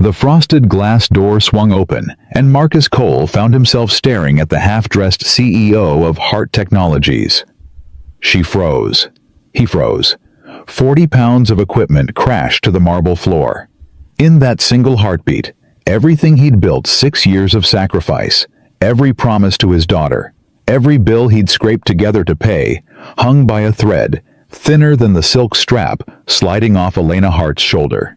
The frosted glass door swung open, and Marcus Cole found himself staring at the half-dressed CEO of Hart Technologies. She froze. He froze. 40 pounds of equipment crashed to the marble floor. In that single heartbeat, everything he'd built 6 years of sacrifice, every promise to his daughter, every bill he'd scraped together to pay, hung by a thread, thinner than the silk strap sliding off Elena Hart's shoulder.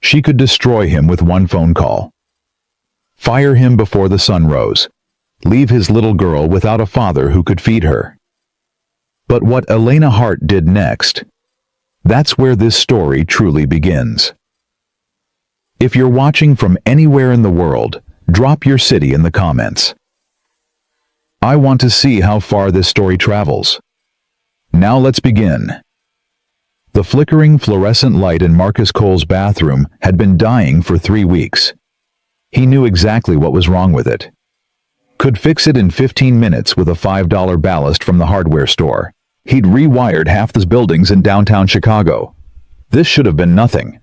She could destroy him with one phone call. Fire him before the sun rose. Leave his little girl without a father who could feed her. But what Elena Hart did next, that's where this story truly begins. If you're watching from anywhere in the world, drop your city in the comments. I want to see how far this story travels. Now let's begin. The flickering fluorescent light in Marcus Cole's bathroom had been dying for 3 weeks. He knew exactly what was wrong with it. Could fix it in 15 minutes with a $5 ballast from the hardware store. He'd rewired half the buildings in downtown Chicago. This should have been nothing.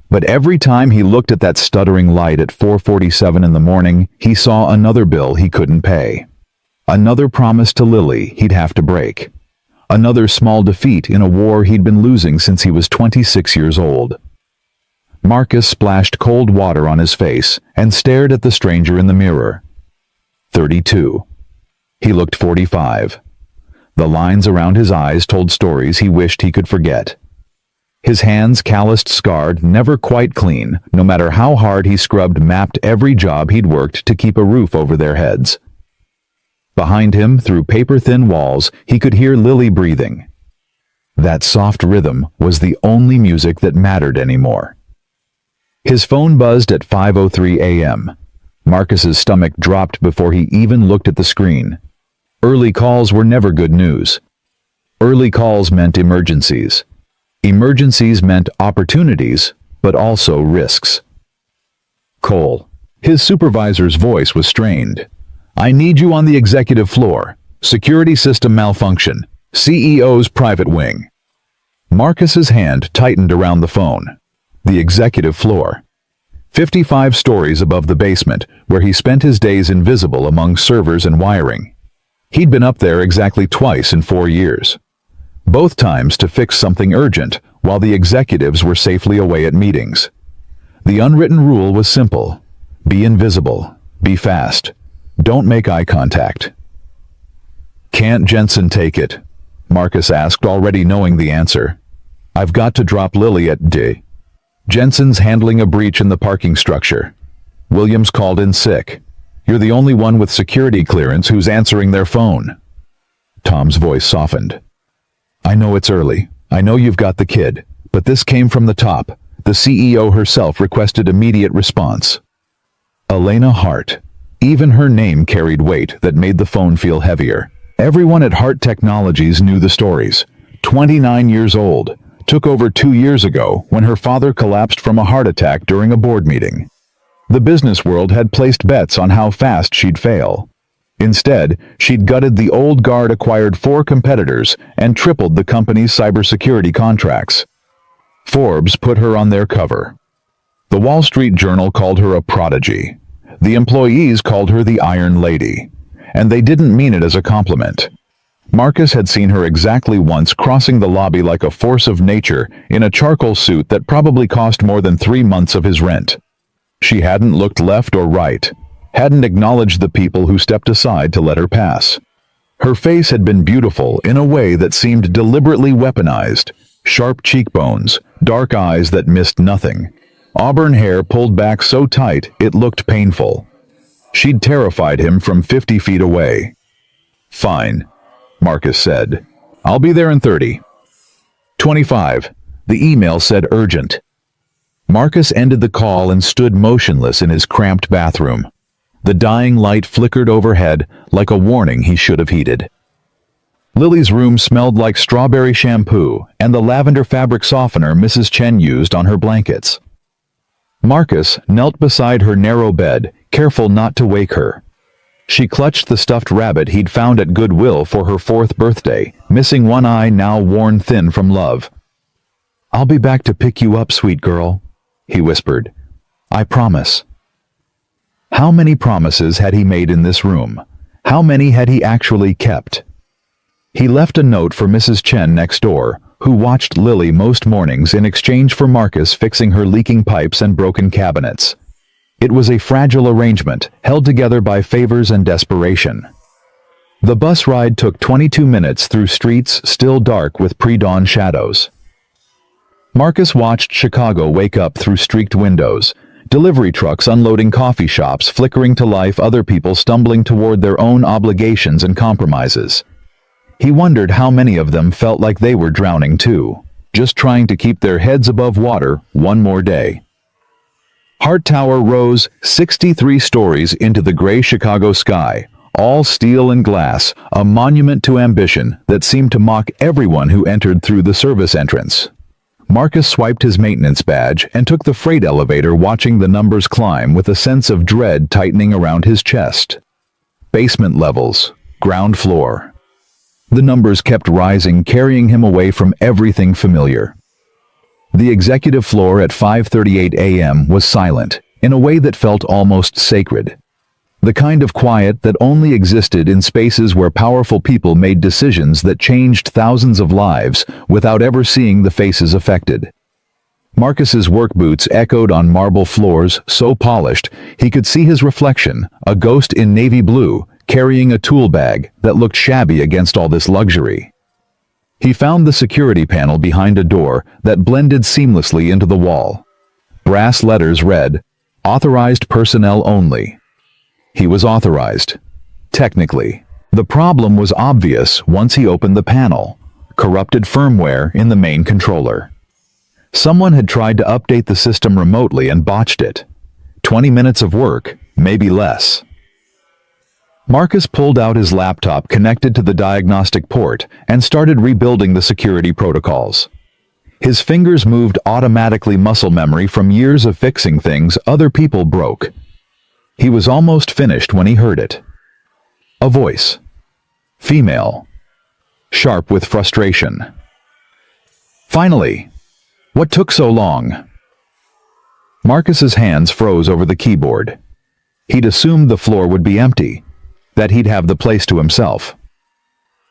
But every time he looked at that stuttering light at 4:47 in the morning, he saw another bill he couldn't pay. Another promise to Lily he'd have to break. Another small defeat in a war he'd been losing since he was 26 years old. Marcus splashed cold water on his face and stared at the stranger in the mirror. 32. He looked 45. The lines around his eyes told stories he wished he could forget. His hands, calloused, scarred, never quite clean, no matter how hard he scrubbed, mapped every job he'd worked to keep a roof over their heads. Behind him, through paper-thin walls, he could hear Lily breathing. That soft rhythm was the only music that mattered anymore. His phone buzzed at 5:03 a.m. Marcus's stomach dropped before he even looked at the screen. Early calls were never good news. Early calls meant emergencies. Emergencies meant opportunities, but also risks. Cole. His supervisor's voice was strained. "I need you on the executive floor. Security system malfunction. CEO's private wing." Marcus's hand tightened around the phone. The executive floor. 55 stories above the basement, where he spent his days invisible among servers and wiring. He'd been up there exactly twice in 4 years. Both times to fix something urgent, while the executives were safely away at meetings. The unwritten rule was simple. Be invisible. Be fast. Don't make eye contact. "Can't Jensen take it?" Marcus asked, already knowing the answer. "I've got to drop Lily at D. Jensen's handling a breach in the parking structure. Williams called in sick. You're the only one with security clearance who's answering their phone." Tom's voice softened. "I know it's early. I know you've got the kid. But this came from the top. The CEO herself requested immediate response." Elena Hart. Even her name carried weight that made the phone feel heavier. Everyone at Hart Technologies knew the stories. 29 years old. Took over 2 years ago when her father collapsed from a heart attack during a board meeting. The business world had placed bets on how fast she'd fail. Instead, she'd gutted the old guard, acquired 4 competitors, and tripled the company's cybersecurity contracts. Forbes put her on their cover. The Wall Street Journal called her a prodigy. The employees called her the Iron Lady. And they didn't mean it as a compliment. Marcus had seen her exactly once crossing the lobby like a force of nature in a charcoal suit that probably cost more than 3 months of his rent. She hadn't looked left or right, hadn't acknowledged the people who stepped aside to let her pass. Her face had been beautiful in a way that seemed deliberately weaponized. Sharp cheekbones, dark eyes that missed nothing. Auburn hair pulled back so tight it looked painful. She'd terrified him from 50 feet away. "Fine," Marcus said. "I'll be there in 30. 25. The email said urgent. Marcus ended the call and stood motionless in his cramped bathroom. The dying light flickered overhead like a warning he should have heeded. Lily's room smelled like strawberry shampoo and the lavender fabric softener Mrs. Chen used on her blankets. Marcus knelt beside her narrow bed, careful not to wake her. She clutched the stuffed rabbit he'd found at Goodwill for her 4th birthday, missing one eye now worn thin from love. "I'll be back to pick you up, sweet girl," he whispered. I promise." How many promises had he made in this room? How many had he actually kept? He left a note for Mrs. Chen next door, who watched Lily most mornings in exchange for Marcus fixing her leaking pipes and broken cabinets. It was a fragile arrangement, held together by favors and desperation. The bus ride took 22 minutes through streets still dark with pre-dawn shadows. Marcus watched Chicago wake up through streaked windows, delivery trucks unloading coffee shops flickering to life, other people stumbling toward their own obligations and compromises. He wondered how many of them felt like they were drowning too, just trying to keep their heads above water one more day. Hart Tower rose 63 stories into the gray Chicago sky, all steel and glass, a monument to ambition that seemed to mock everyone who entered through the service entrance. Marcus swiped his maintenance badge and took the freight elevator, watching the numbers climb with a sense of dread tightening around his chest. Basement levels, ground floor. The numbers kept rising, carrying him away from everything familiar. The executive floor at 5:38 a.m. was silent, in a way that felt almost sacred. The kind of quiet that only existed in spaces where powerful people made decisions that changed thousands of lives without ever seeing the faces affected. Marcus's work boots echoed on marble floors so polished he could see his reflection, a ghost in navy blue, carrying a tool bag that looked shabby against all this luxury. He found the security panel behind a door that blended seamlessly into the wall. Brass letters read, "Authorized personnel only." He was authorized. Technically. The problem was obvious once he opened the panel. Corrupted firmware in the main controller. Someone had tried to update the system remotely and botched it. 20 minutes of work, maybe less. Marcus pulled out his laptop connected to the diagnostic port and started rebuilding the security protocols. His fingers moved automatically, muscle memory from years of fixing things other people broke. He was almost finished when he heard it. A voice. Female. Sharp with frustration. "Finally! What took so long?" Marcus's hands froze over the keyboard. He'd assumed the floor would be empty, that he'd have the place to himself.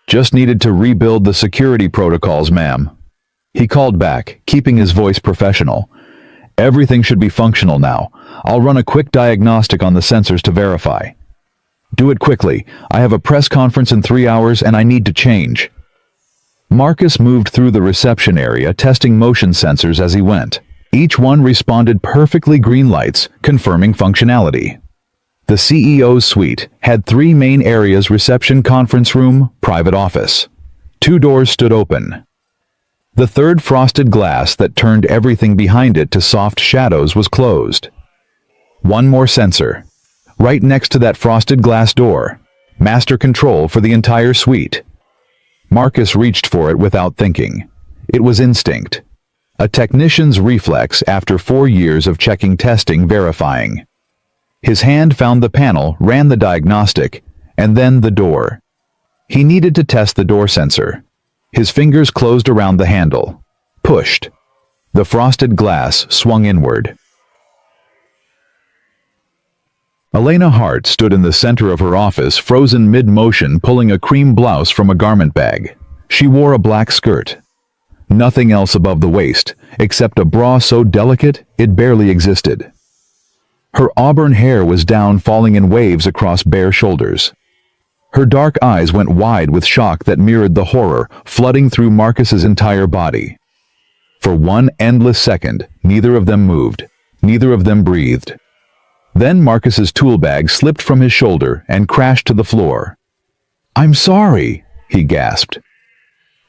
"Just needed to rebuild the security protocols, ma'am." He called back, keeping his voice professional. "Everything should be functional now. I'll run a quick diagnostic on the sensors to verify." "Do it quickly. I have a press conference in 3 hours and I need to change." Marcus moved through the reception area, testing motion sensors as he went. Each one responded perfectly, green lights, confirming functionality. The CEO's suite had 3 main areas: reception, conference room, private office. 2 doors stood open. The third, frosted glass that turned everything behind it to soft shadows, was closed. One more sensor. Right next to that frosted glass door. Master control for the entire suite. Marcus reached for it without thinking. It was instinct. A technician's reflex after 4 years of checking, testing, verifying. His hand found the panel, ran the diagnostic, and then the door. He needed to test the door sensor. His fingers closed around the handle. Pushed. The frosted glass swung inward. Elena Hart stood in the center of her office, frozen mid-motion, pulling a cream blouse from a garment bag. She wore a black skirt. Nothing else above the waist, except a bra so delicate it barely existed. Her auburn hair was down, falling in waves across bare shoulders. Her dark eyes went wide with shock that mirrored the horror flooding through Marcus's entire body. For one endless second, neither of them moved. Neither of them breathed. Then Marcus's tool bag slipped from his shoulder and crashed to the floor. "I'm sorry," he gasped.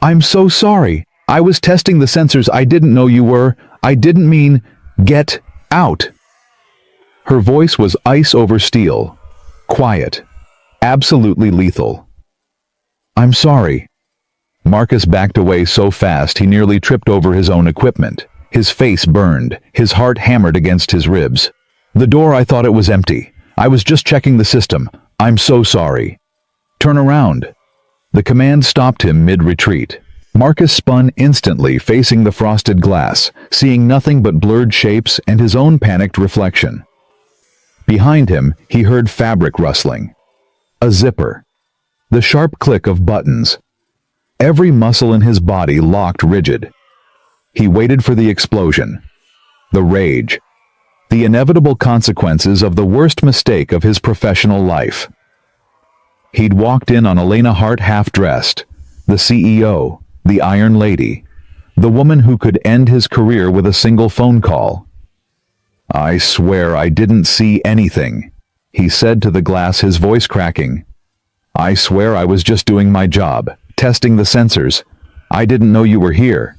"I'm so sorry. I was testing the sensors. I didn't know you were. I didn't mean, get out." Her voice was ice over steel. Quiet. Absolutely lethal. "I'm sorry." Marcus backed away so fast he nearly tripped over his own equipment. His face burned, his heart hammered against his ribs. "The door, I thought it was empty. I was just checking the system. I'm so sorry." "Turn around." The command stopped him mid-retreat. Marcus spun instantly, facing the frosted glass, seeing nothing but blurred shapes and his own panicked reflection. Behind him, he heard fabric rustling. A zipper. The sharp click of buttons. Every muscle in his body locked rigid. He waited for the explosion. The rage. The inevitable consequences of the worst mistake of his professional life. He'd walked in on Elena Hart half-dressed, the CEO, the Iron Lady, the woman who could end his career with a single phone call. "I swear I didn't see anything," he said to the glass, his voice cracking. "I swear I was just doing my job, testing the sensors. I didn't know you were here.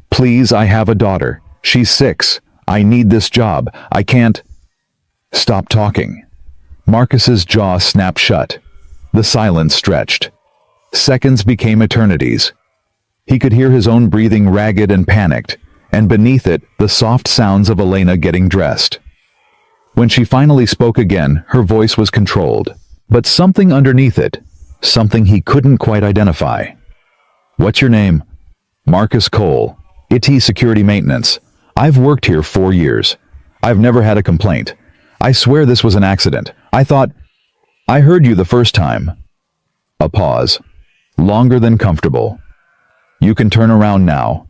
Please, I have a daughter. She's 6. I need this job. I can't—" "Stop talking." Marcus's jaw snapped shut. The silence stretched. Seconds became eternities. He could hear his own breathing, ragged and panicked, and beneath it, the soft sounds of Elena getting dressed. When she finally spoke again, her voice was controlled, but something underneath it, something he couldn't quite identify. "What's your name?" "Marcus Cole, IT Security Maintenance. I've worked here 4 years. I've never had a complaint. I swear this was an accident. I heard you the first time." A pause. Longer than comfortable. "You can turn around now."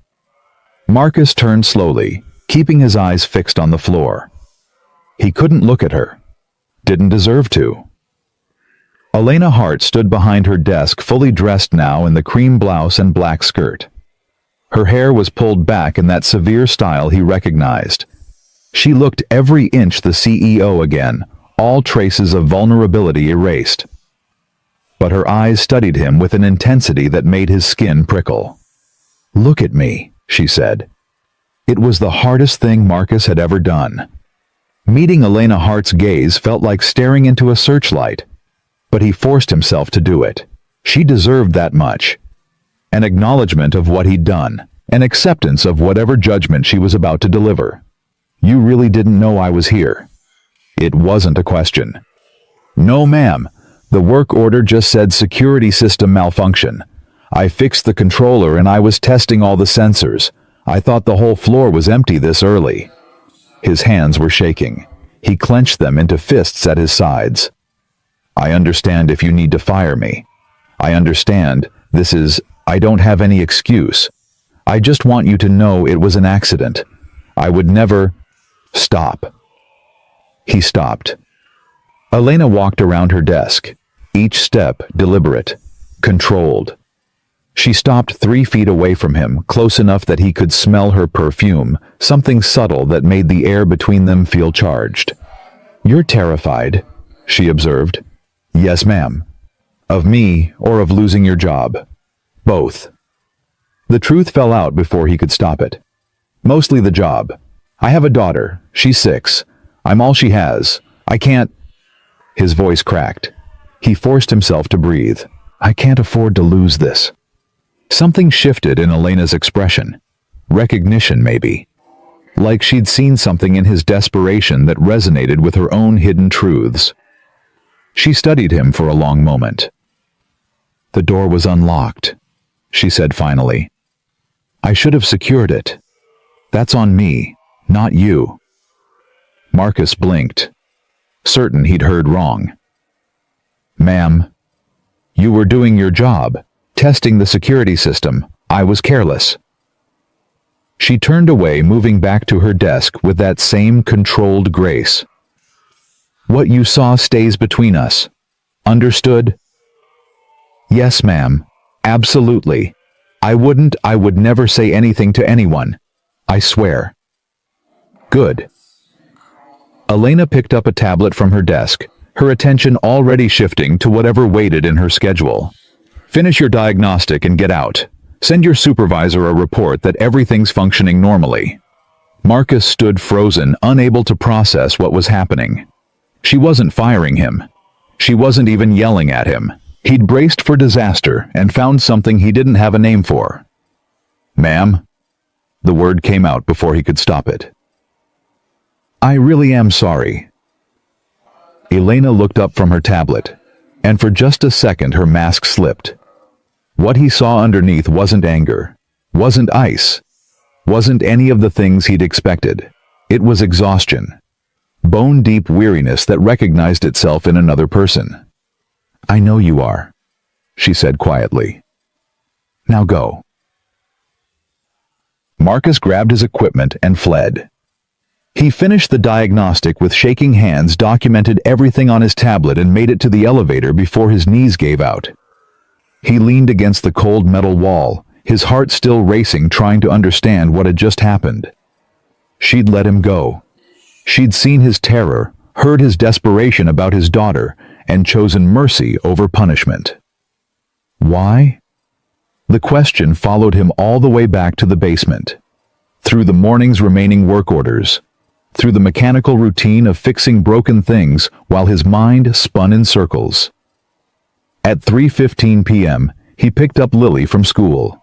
Marcus turned slowly, keeping his eyes fixed on the floor. He couldn't look at her. Didn't deserve to. Elena Hart stood behind her desk, fully dressed now in the cream blouse and black skirt. Her hair was pulled back in that severe style he recognized. She looked every inch the CEO again, all traces of vulnerability erased. But her eyes studied him with an intensity that made his skin prickle. "Look at me," she said. It was the hardest thing Marcus had ever done. Meeting Elena Hart's gaze felt like staring into a searchlight, but he forced himself to do it. She deserved that much. An acknowledgement of what he'd done, an acceptance of whatever judgment she was about to deliver. "You really didn't know I was here?" It wasn't a question. "No, ma'am. The work order just said security system malfunction. I fixed the controller and I was testing all the sensors. I thought the whole floor was empty this early." His hands were shaking. He clenched them into fists at his sides. "I understand if you need to fire me. I understand. I don't have any excuse. I just want you to know it was an accident. I would never—" "Stop." He stopped. Elena walked around her desk, each step deliberate, controlled. She stopped 3 feet away from him, close enough that he could smell her perfume, something subtle that made the air between them feel charged. "You're terrified," she observed. "Yes, ma'am." "Of me or of losing your job?" "Both." The truth fell out before he could stop it. "Mostly the job. I have a daughter. She's 6. I'm all she has. I can't—" His voice cracked. He forced himself to breathe. "I can't afford to lose this." Something shifted in Elena's expression. Recognition, maybe. Like she'd seen something in his desperation that resonated with her own hidden truths. She studied him for a long moment. "The door was unlocked," she said finally. "I should have secured it. That's on me, not you." Marcus blinked, certain he'd heard wrong. "Ma'am, you were doing your job, testing the security system. I was careless." She turned away, moving back to her desk with that same controlled grace. "What you saw stays between us. Understood?" "Yes, ma'am. Absolutely. I would never say anything to anyone. I swear." "Good." Elena picked up a tablet from her desk, her attention already shifting to whatever waited in her schedule. "Finish your diagnostic and get out. Send your supervisor a report that everything's functioning normally." Marcus stood frozen, unable to process what was happening. She wasn't firing him. She wasn't even yelling at him. He'd braced for disaster and found something he didn't have a name for. "Ma'am?" The word came out before he could stop it. "I really am sorry." Elena looked up from her tablet, and for just a second her mask slipped. What he saw underneath wasn't anger, wasn't ice, wasn't any of the things he'd expected. It was exhaustion. Bone-deep weariness that recognized itself in another person. "I know you are," she said quietly. "Now go." Marcus grabbed his equipment and fled. He finished the diagnostic with shaking hands, documented everything on his tablet, and made it to the elevator before his knees gave out. He leaned against the cold metal wall, his heart still racing, trying to understand what had just happened. She'd let him go. She'd seen his terror, heard his desperation about his daughter, and chosen mercy over punishment. Why? The question followed him all the way back to the basement, through the morning's remaining work orders, through the mechanical routine of fixing broken things while his mind spun in circles. At 3:15 p.m., he picked up Lily from school.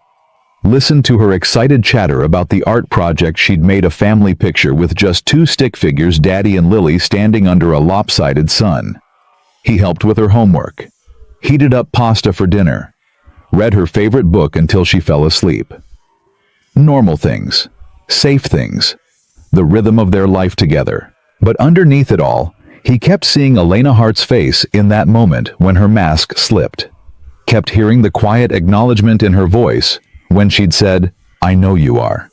Listened to her excited chatter about the art project she'd made, a family picture with just two stick figures, Daddy and Lily, standing under a lopsided sun. He helped with her homework, heated up pasta for dinner, read her favorite book until she fell asleep. Normal things, safe things, the rhythm of their life together. But underneath it all, he kept seeing Elena Hart's face in that moment when her mask slipped. Kept hearing the quiet acknowledgement in her voice when she'd said, "I know you are."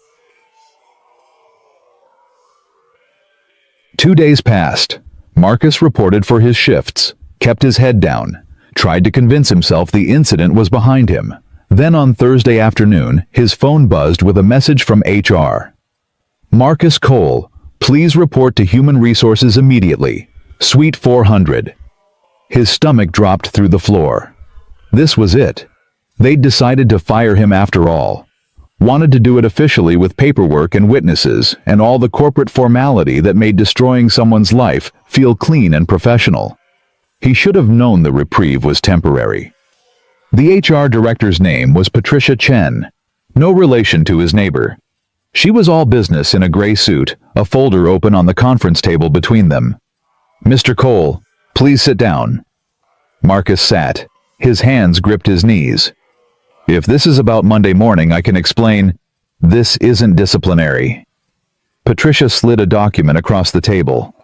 2 days passed. Marcus reported for his shifts, kept his head down, tried to convince himself the incident was behind him. Then on Thursday afternoon, his phone buzzed with a message from HR. "Marcus Cole, please report to Human Resources immediately. Suite 400. His stomach dropped through the floor. This was it. They'd decided to fire him after all. Wanted to do it officially with paperwork and witnesses and all the corporate formality that made destroying someone's life feel clean and professional. He should have known the reprieve was temporary. The HR director's name was Patricia Chen, no relation to his neighbor. She was all business in a gray suit, a folder open on the conference table between them. "Mr. Cole, please sit down." Marcus sat. His hands gripped his knees. "If this is about Monday morning, I can explain. This isn't disciplinary." Patricia slid a document across the table.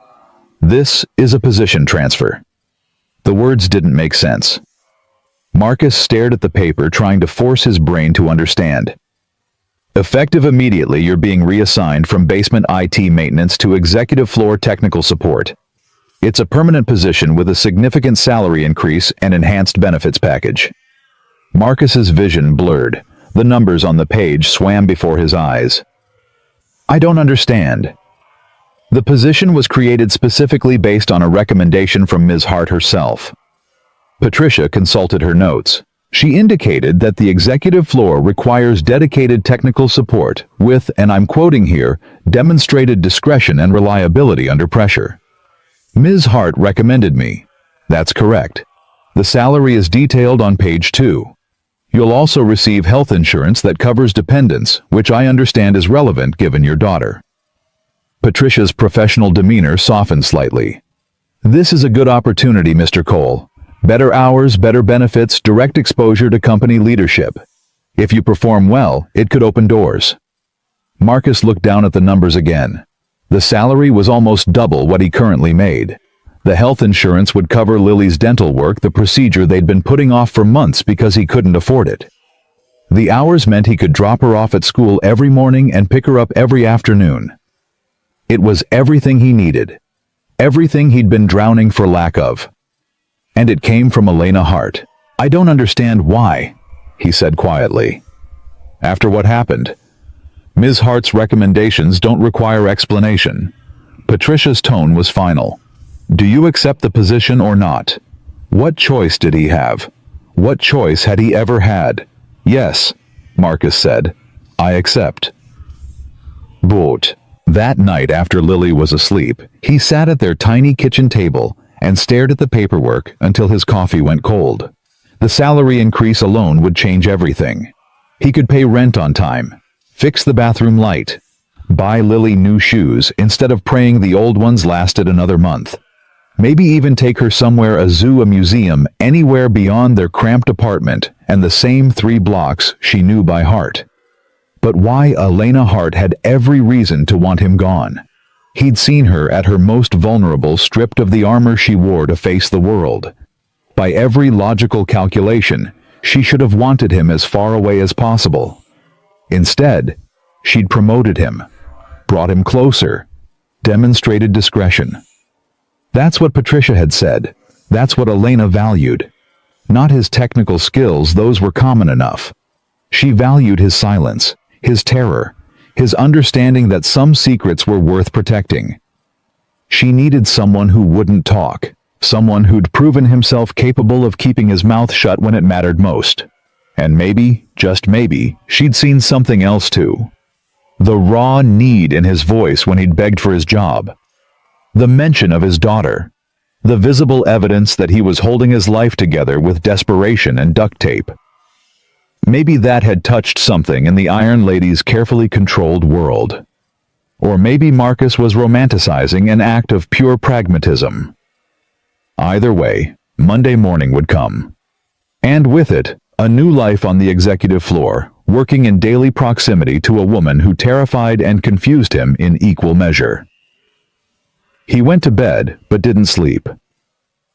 "This is a position transfer." The words didn't make sense. Marcus stared at the paper, trying to force his brain to understand. "Effective immediately, you're being reassigned from basement IT maintenance to executive floor technical support. It's a permanent position with a significant salary increase and enhanced benefits package." Marcus's vision blurred. The numbers on the page swam before his eyes. "I don't understand." The position was created specifically based on a recommendation from Ms. Hart herself. Patricia consulted her notes. She indicated that the executive floor requires dedicated technical support with, and I'm quoting here, "demonstrated discretion and reliability under pressure." Ms. Hart recommended me. That's correct. The salary is detailed on page 2. You'll also receive health insurance that covers dependents, which I understand is relevant given your daughter. Patricia's professional demeanor softened slightly. "This is a good opportunity, Mr. Cole. Better hours, better benefits, direct exposure to company leadership. If you perform well, it could open doors." Marcus looked down at the numbers again. The salary was almost double what he currently made. The health insurance would cover Lily's dental work, the procedure they'd been putting off for months because he couldn't afford it. The hours meant he could drop her off at school every morning and pick her up every afternoon. It was everything he needed. Everything he'd been drowning for lack of. And it came from Elena Hart. "I don't understand why," he said quietly. "After what happened? Ms. Hart's recommendations don't require explanation." Patricia's tone was final. "Do you accept the position or not? What choice did he have? What choice had he ever had?" "Yes," Marcus said. "I accept." But that night, after Lily was asleep, he sat at their tiny kitchen table and stared at the paperwork until his coffee went cold. The salary increase alone would change everything. He could pay rent on time, fix the bathroom light, buy Lily new shoes instead of praying the old ones lasted another month. Maybe even take her somewhere, a zoo, a museum, anywhere beyond their cramped apartment and the same 3 blocks she knew by heart. But why Elena Hart had every reason to want him gone. He'd seen her at her most vulnerable, stripped of the armor she wore to face the world. By every logical calculation, she should have wanted him as far away as possible. Instead, she'd promoted him, brought him closer, demonstrated discretion. That's what Patricia had said. That's what Elena valued. Not his technical skills, those were common enough. She valued his silence, his terror, his understanding that some secrets were worth protecting. She needed someone who wouldn't talk, someone who'd proven himself capable of keeping his mouth shut when it mattered most. And maybe, just maybe, she'd seen something else too. The raw need in his voice when he'd begged for his job. The mention of his daughter. The visible evidence that he was holding his life together with desperation and duct tape. Maybe that had touched something in the Iron Lady's carefully controlled world. Or maybe Marcus was romanticizing an act of pure pragmatism. Either way, Monday morning would come. And with it, a new life on the executive floor, working in daily proximity to a woman who terrified and confused him in equal measure. He went to bed, but didn't sleep.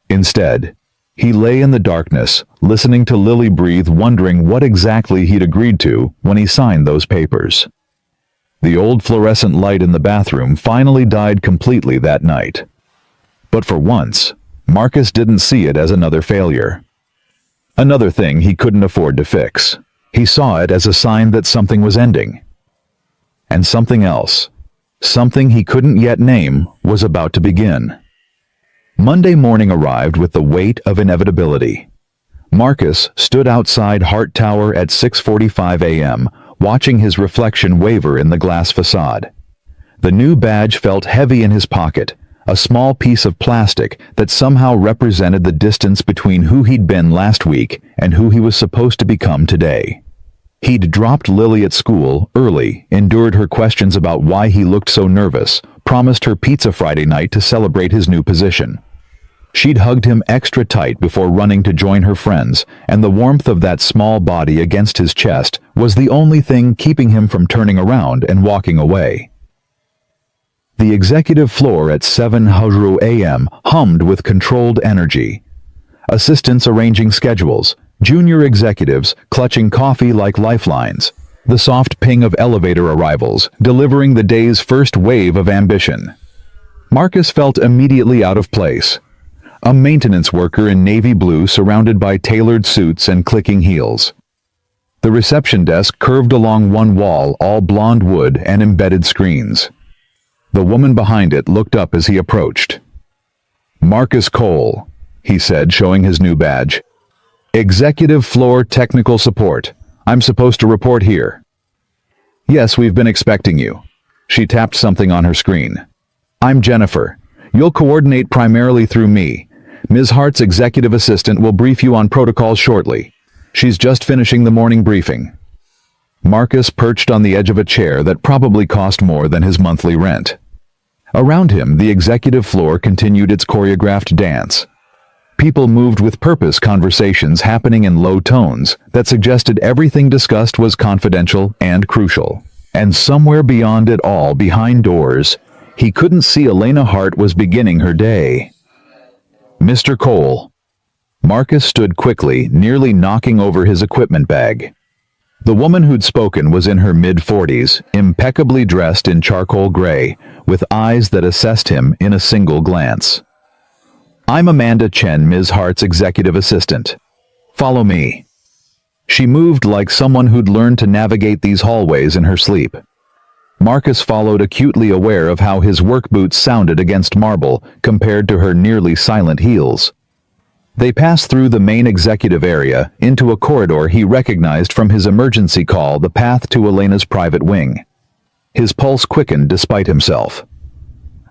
Instead, he lay in the darkness, listening to Lily breathe, wondering what exactly he'd agreed to when he signed those papers. The old fluorescent light in the bathroom finally died completely that night. But for once, Marcus didn't see it as another failure. Another thing he couldn't afford to fix. He saw it as a sign that something was ending. And something else, something he couldn't yet name, was about to begin. Monday morning arrived with the weight of inevitability. Marcus stood outside Hart Tower at 6:45 a.m., watching his reflection waver in the glass facade. The new badge felt heavy in his pocket, a small piece of plastic that somehow represented the distance between who he'd been last week and who he was supposed to become today. He'd dropped Lily at school early, endured her questions about why he looked so nervous, promised her pizza Friday night to celebrate his new position. She'd hugged him extra tight before running to join her friends, and the warmth of that small body against his chest was the only thing keeping him from turning around and walking away. The executive floor at 7:00 a.m. hummed with controlled energy. Assistants arranging schedules, junior executives clutching coffee like lifelines, the soft ping of elevator arrivals delivering the day's first wave of ambition. Marcus felt immediately out of place. A maintenance worker in navy blue surrounded by tailored suits and clicking heels. The reception desk curved along one wall, all blonde wood and embedded screens. The woman behind it looked up as he approached. "Marcus Cole," he said, showing his new badge. "Executive floor technical support. I'm supposed to report here." "Yes, we've been expecting you." She tapped something on her screen. "I'm Jennifer. You'll coordinate primarily through me. Ms. Hart's executive assistant will brief you on protocols shortly. She's just finishing the morning briefing." Marcus perched on the edge of a chair that probably cost more than his monthly rent. Around him, the executive floor continued its choreographed dance. People moved with purpose, conversations happening in low tones that suggested everything discussed was confidential and crucial. And somewhere beyond it all, behind doors, he couldn't see Elena Hart was beginning her day. "Mr. Cole." Marcus stood quickly, nearly knocking over his equipment bag. The woman who'd spoken was in her mid-40s, impeccably dressed in charcoal gray, with eyes that assessed him in a single glance. "I'm Amanda Chen, Ms. Hart's executive assistant. Follow me." She moved like someone who'd learned to navigate these hallways in her sleep. Marcus followed, acutely aware of how his work boots sounded against marble compared to her nearly silent heels. They passed through the main executive area, into a corridor he recognized from his emergency call, the path to Elena's private wing. His pulse quickened despite himself.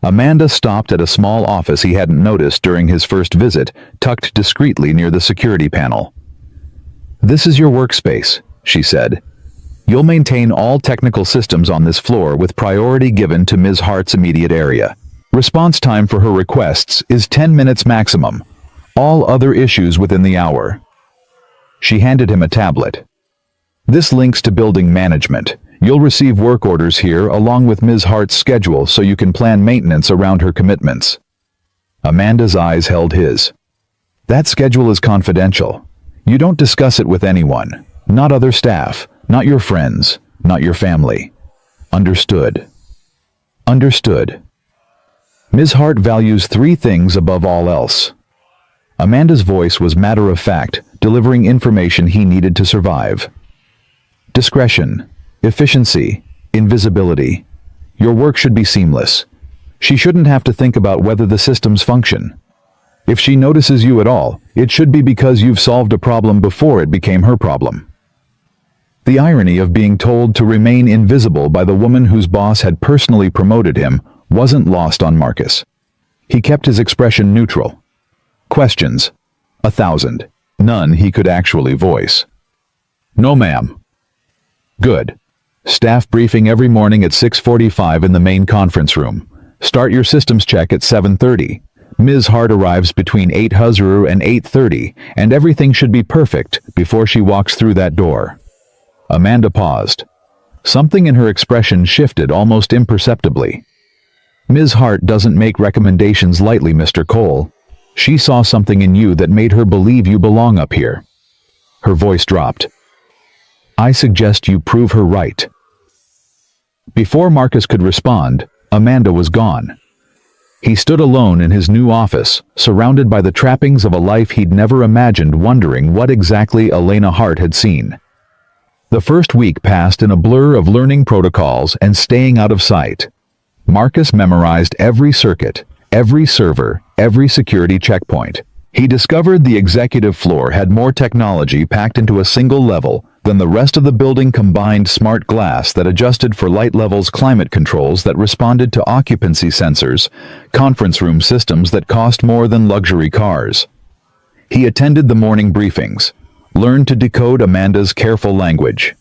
Amanda stopped at a small office he hadn't noticed during his first visit, tucked discreetly near the security panel. "This is your workspace," she said. "You'll maintain all technical systems on this floor with priority given to Ms. Hart's immediate area. Response time for her requests is 10 minutes maximum. All other issues within the hour." She handed him a tablet. "This links to building management. You'll receive work orders here along with Ms. Hart's schedule so you can plan maintenance around her commitments." Amanda's eyes held his. "That schedule is confidential. You don't discuss it with anyone. Not other staff, not your friends, not your family. Understood?" "Understood." "Ms. Hart values 3 things above all else." Amanda's voice was matter-of-fact, delivering information he needed to survive. "Discretion, efficiency, invisibility. Your work should be seamless. She shouldn't have to think about whether the systems function. If she notices you at all, it should be because you've solved a problem before it became her problem." The irony of being told to remain invisible by the woman whose boss had personally promoted him wasn't lost on Marcus. He kept his expression neutral. Questions? 1,000. None he could actually voice. "No, ma'am." "Good. Staff briefing every morning at 6:45 in the main conference room. Start your systems check at 7:30. Ms. Hart arrives between 8:00 and 8:30, and everything should be perfect before she walks through that door." Amanda paused. Something in her expression shifted almost imperceptibly. "Ms. Hart doesn't make recommendations lightly, Mr. Cole. She saw something in you that made her believe you belong up here." Her voice dropped. "I suggest you prove her right." Before Marcus could respond, Amanda was gone. He stood alone in his new office, surrounded by the trappings of a life he'd never imagined, wondering what exactly Elena Hart had seen. The first week passed in a blur of learning protocols and staying out of sight. Marcus memorized every circuit, every server, every security checkpoint. He discovered the executive floor had more technology packed into a single level than the rest of the building combined: smart glass that adjusted for light levels, climate controls that responded to occupancy sensors, conference room systems that cost more than luxury cars. He attended the morning briefings, learned to decode Amanda's careful language.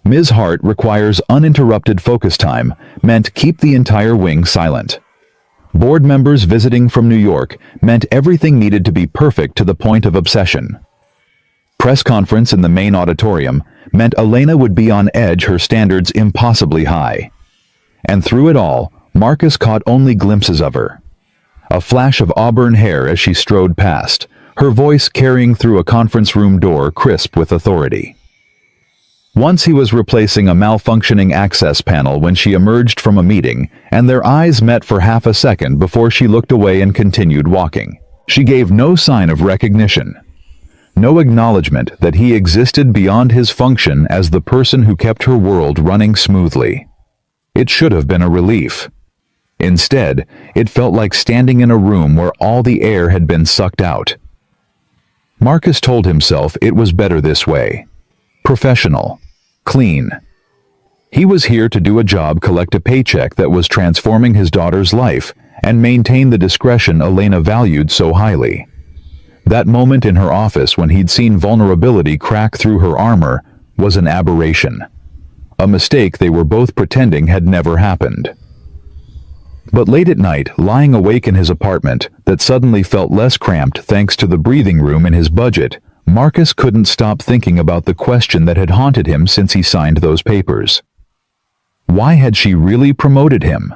Ms. Hart requires uninterrupted focus time meant keep the entire wing silent. Board members visiting from New York meant everything needed to be perfect to the point of obsession. Press conference in the main auditorium meant Elena would be on edge, her standards impossibly high. And through it all, Marcus caught only glimpses of her. A flash of auburn hair as she strode past, her voice carrying through a conference room door crisp with authority. Once he was replacing a malfunctioning access panel when she emerged from a meeting, and their eyes met for half a second before she looked away and continued walking. She gave no sign of recognition. No acknowledgement that he existed beyond his function as the person who kept her world running smoothly. It should have been a relief. Instead, it felt like standing in a room where all the air had been sucked out. Marcus told himself it was better this way. Professional. Clean. He was here to do a job, collect a paycheck that was transforming his daughter's life, and maintain the discretion Elena valued so highly. That moment in her office when he'd seen vulnerability crack through her armor was an aberration. A mistake they were both pretending had never happened. But late at night, lying awake in his apartment that suddenly felt less cramped thanks to the breathing room in his budget, Marcus couldn't stop thinking about the question that had haunted him since he signed those papers. Why had she really promoted him?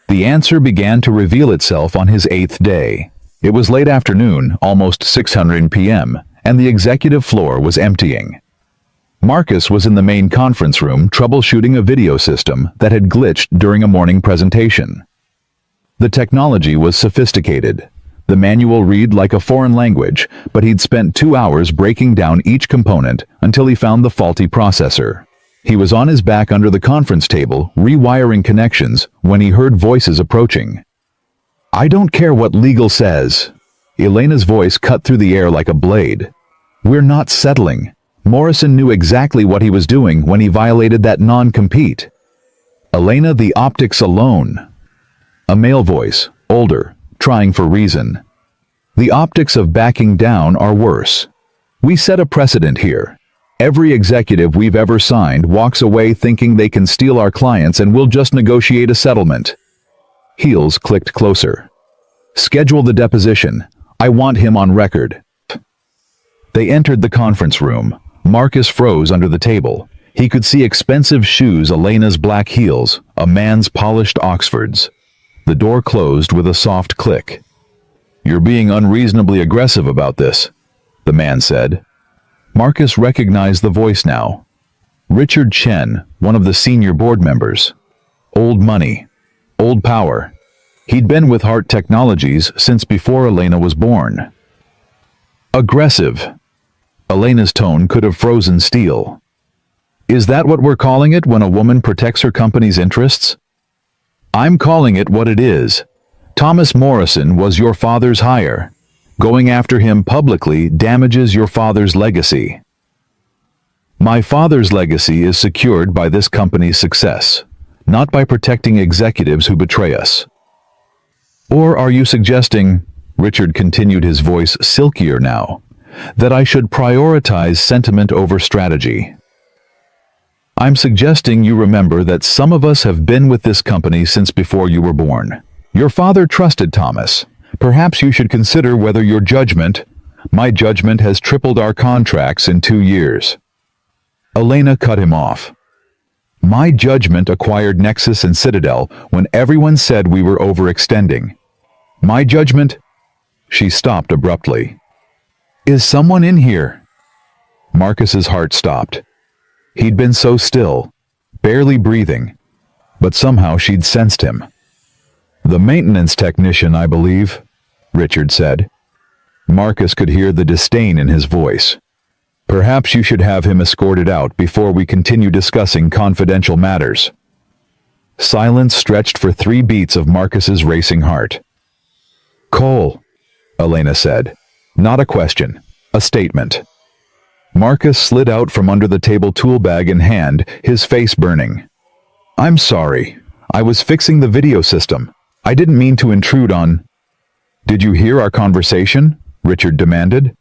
The answer began to reveal itself on his 8th day. It was late afternoon, almost 6:00 p.m., and the executive floor was emptying. Marcus was in the main conference room troubleshooting a video system that had glitched during a morning presentation. The technology was sophisticated. The manual read like a foreign language, but he'd spent 2 hours breaking down each component until he found the faulty processor. He was on his back under the conference table, rewiring connections, when he heard voices approaching. "I don't care what legal says." Elena's voice cut through the air like a blade. "We're not settling." Morrison knew exactly what he was doing when he violated that non-compete. "Elena, the optics alone." A male voice, older, trying for reason. "The optics of backing down are worse. We set a precedent here. Every executive we've ever signed walks away thinking they can steal our clients and we'll just negotiate a settlement." Heels clicked closer. "Schedule the deposition. I want him on record." They entered the conference room. Marcus froze under the table. He could see expensive shoes, Elena's black heels, a man's polished Oxfords. The door closed with a soft click. "You're being unreasonably aggressive about this," the man said. Marcus recognized the voice now. Richard Chen, one of the senior board members. Old money. Old power. He'd been with Hart Technologies since before Elena was born. Aggressive. Elena's tone could have frozen steel. "Is that what we're calling it when a woman protects her company's interests?" "I'm calling it what it is. Thomas Morrison was your father's hire. Going after him publicly damages your father's legacy." "My father's legacy is secured by this company's success, not by protecting executives who betray us." "Or are you suggesting," Richard continued, his voice silkier now, "that I should prioritize sentiment over strategy?" "I'm suggesting you remember that some of us have been with this company since before you were born. Your father trusted Thomas. Perhaps you should consider whether your judgment, my judgment, has tripled our contracts in 2 years. Elena cut him off. "My judgment acquired Nexus and Citadel when everyone said we were overextending. My judgment—" She stopped abruptly. "Is someone in here?" Marcus's heart stopped. He'd been so still, barely breathing, but somehow she'd sensed him. "The maintenance technician, I believe," Richard said. Marcus could hear the disdain in his voice. "Perhaps you should have him escorted out before we continue discussing confidential matters." Silence stretched for 3 beats of Marcus's racing heart. "Cole," Elena said. Not a question, a statement. Marcus slid out from under the table, tool bag in hand, his face burning. "I'm sorry. I was fixing the video system. I didn't mean to intrude on—" "Did you hear our conversation?" Richard demanded.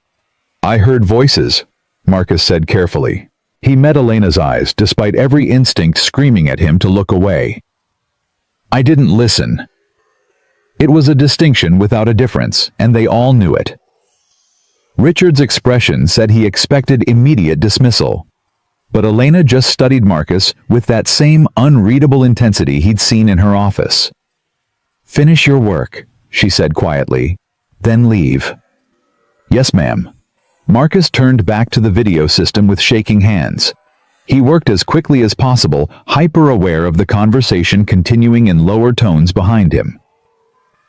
"I heard voices," Marcus said carefully. He met Elena's eyes, despite every instinct screaming at him to look away. "I didn't listen." It was a distinction without a difference, and they all knew it. Richard's expression said he expected immediate dismissal. But Elena just studied Marcus with that same unreadable intensity he'd seen in her office. "Finish your work," she said quietly. "Then leave." "Yes, ma'am." Marcus turned back to the video system with shaking hands. He worked as quickly as possible, hyper-aware of the conversation continuing in lower tones behind him.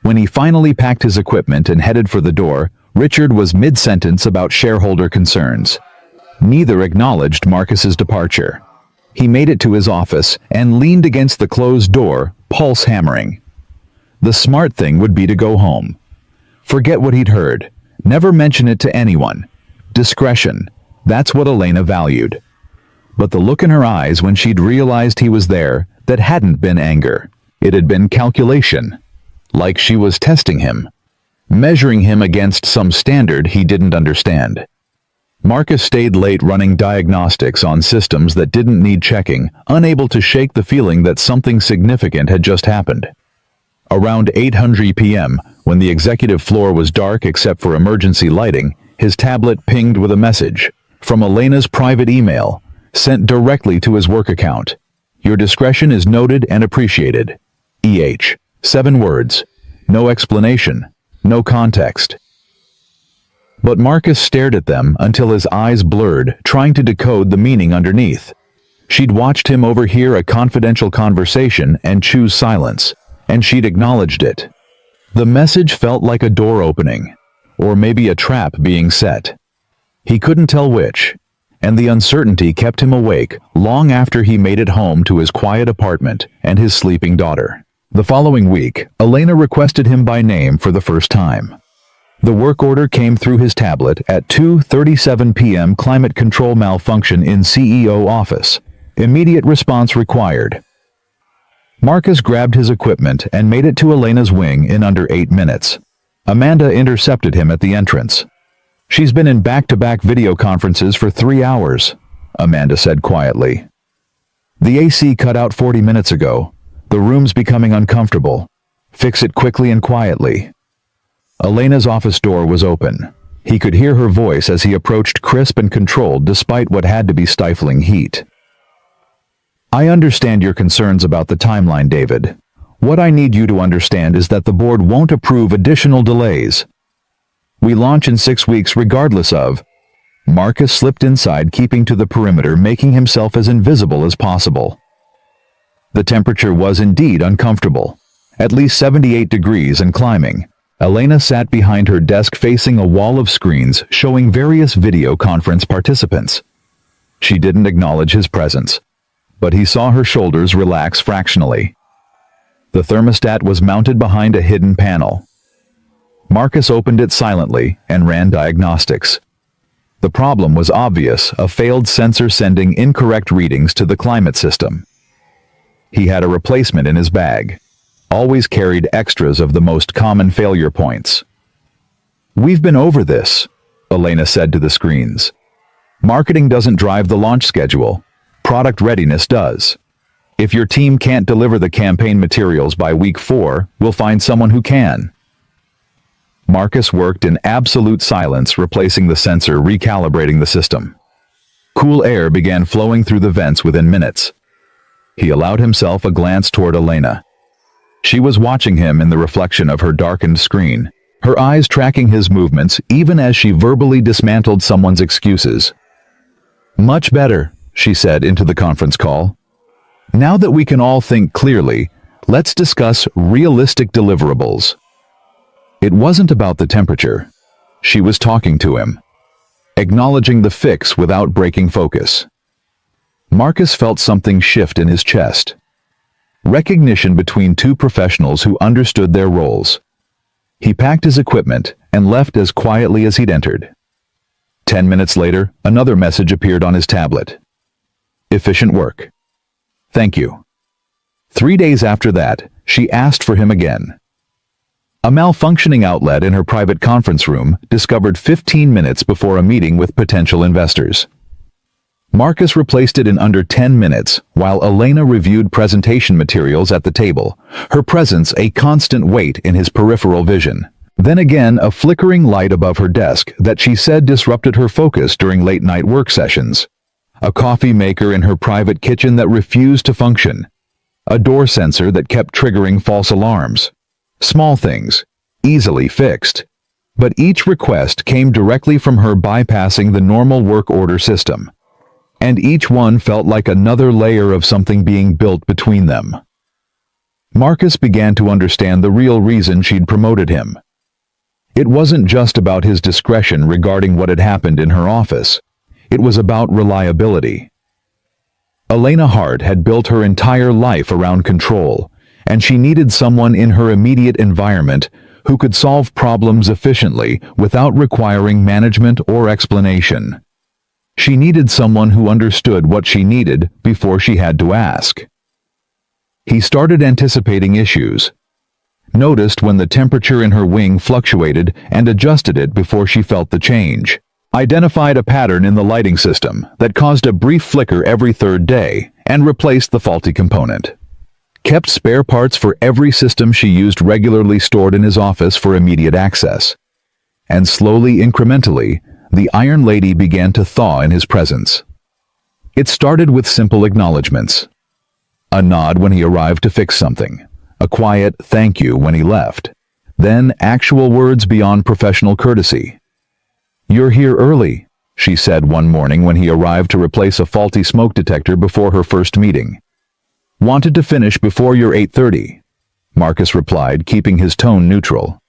When he finally packed his equipment and headed for the door, Richard was mid-sentence about shareholder concerns. Neither acknowledged Marcus's departure. He made it to his office and leaned against the closed door, pulse hammering. The smart thing would be to go home. Forget what he'd heard. Never mention it to anyone. Discretion. That's what Elena valued. But the look in her eyes when she'd realized he was there, that hadn't been anger. It had been calculation. Like she was testing him. Measuring him against some standard he didn't understand. Marcus stayed late running diagnostics on systems that didn't need checking, unable to shake the feeling that something significant had just happened. Around 8:00 p.m., when the executive floor was dark except for emergency lighting, his tablet pinged with a message from Elena's private email, sent directly to his work account. "Your discretion is noted and appreciated. EH. 7 words. No explanation. No context." But Marcus stared at them until his eyes blurred, trying to decode the meaning underneath. She'd watched him overhear a confidential conversation and choose silence, and she'd acknowledged it. The message felt like a door opening, or maybe a trap being set. He couldn't tell which, and the uncertainty kept him awake long after he made it home to his quiet apartment and his sleeping daughter. The following week, Elena requested him by name for the first time. The work order came through his tablet at 2:37 p.m. Climate control malfunction in CEO office. Immediate response required. Marcus grabbed his equipment and made it to Elena's wing in under 8 minutes. Amanda intercepted him at the entrance. "She's been in back-to-back video conferences for 3 hours, Amanda said quietly. "The AC cut out 40 minutes ago. The room's becoming uncomfortable. Fix it quickly and quietly." Elena's office door was open. He could hear her voice as he approached, crisp and controlled despite what had to be stifling heat. "I understand your concerns about the timeline, David. What I need you to understand is that the board won't approve additional delays. We launch in 6 weeks regardless of..." Marcus slipped inside, keeping to the perimeter, making himself as invisible as possible. The temperature was indeed uncomfortable, at least 78 degrees and climbing. Elena sat behind her desk facing a wall of screens showing various video conference participants. She didn't acknowledge his presence, but he saw her shoulders relax fractionally. The thermostat was mounted behind a hidden panel. Marcus opened it silently and ran diagnostics. The problem was obvious, a failed sensor sending incorrect readings to the climate system. He had a replacement in his bag. Always carried extras of the most common failure points. "We've been over this," Elena said to the screens. "Marketing doesn't drive the launch schedule. Product readiness does. If your team can't deliver the campaign materials by week 4, we'll find someone who can." Marcus worked in absolute silence, replacing the sensor, recalibrating the system. Cool air began flowing through the vents within minutes. He allowed himself a glance toward Elena. She was watching him in the reflection of her darkened screen, her eyes tracking his movements even as she verbally dismantled someone's excuses. "Much better," she said into the conference call. "Now that we can all think clearly, let's discuss realistic deliverables." It wasn't about the temperature. She was talking to him, acknowledging the fix without breaking focus. Marcus felt something shift in his chest. Recognition between two professionals who understood their roles. He packed his equipment and left as quietly as he'd entered. 10 minutes later, another message appeared on his tablet. "Efficient work. Thank you." 3 days after that, she asked for him again. A malfunctioning outlet in her private conference room discovered 15 minutes before a meeting with potential investors. Marcus replaced it in under 10 minutes, while Elena reviewed presentation materials at the table, her presence a constant weight in his peripheral vision. Then again, a flickering light above her desk that she said disrupted her focus during late-night work sessions. A coffee maker in her private kitchen that refused to function. A door sensor that kept triggering false alarms. Small things, easily fixed. But each request came directly from her, bypassing the normal work order system. And each one felt like another layer of something being built between them. Marcus began to understand the real reason she'd promoted him. It wasn't just about his discretion regarding what had happened in her office. It was about reliability. Elena Hart had built her entire life around control, and she needed someone in her immediate environment who could solve problems efficiently without requiring management or explanation. She needed someone who understood what she needed before she had to ask. He started anticipating issues. Noticed when the temperature in her wing fluctuated and adjusted it before she felt the change. Identified a pattern in the lighting system that caused a brief flicker every 3rd day and replaced the faulty component. Kept spare parts for every system she used regularly, stored in his office for immediate access. And slowly, incrementally, the Iron Lady began to thaw in his presence. It started with simple acknowledgments. A nod when he arrived to fix something. A quiet thank you when he left. Then actual words beyond professional courtesy. "You're here early," she said one morning when he arrived to replace a faulty smoke detector before her first meeting. "Wanted to finish before your 8:30, Marcus replied, keeping his tone neutral.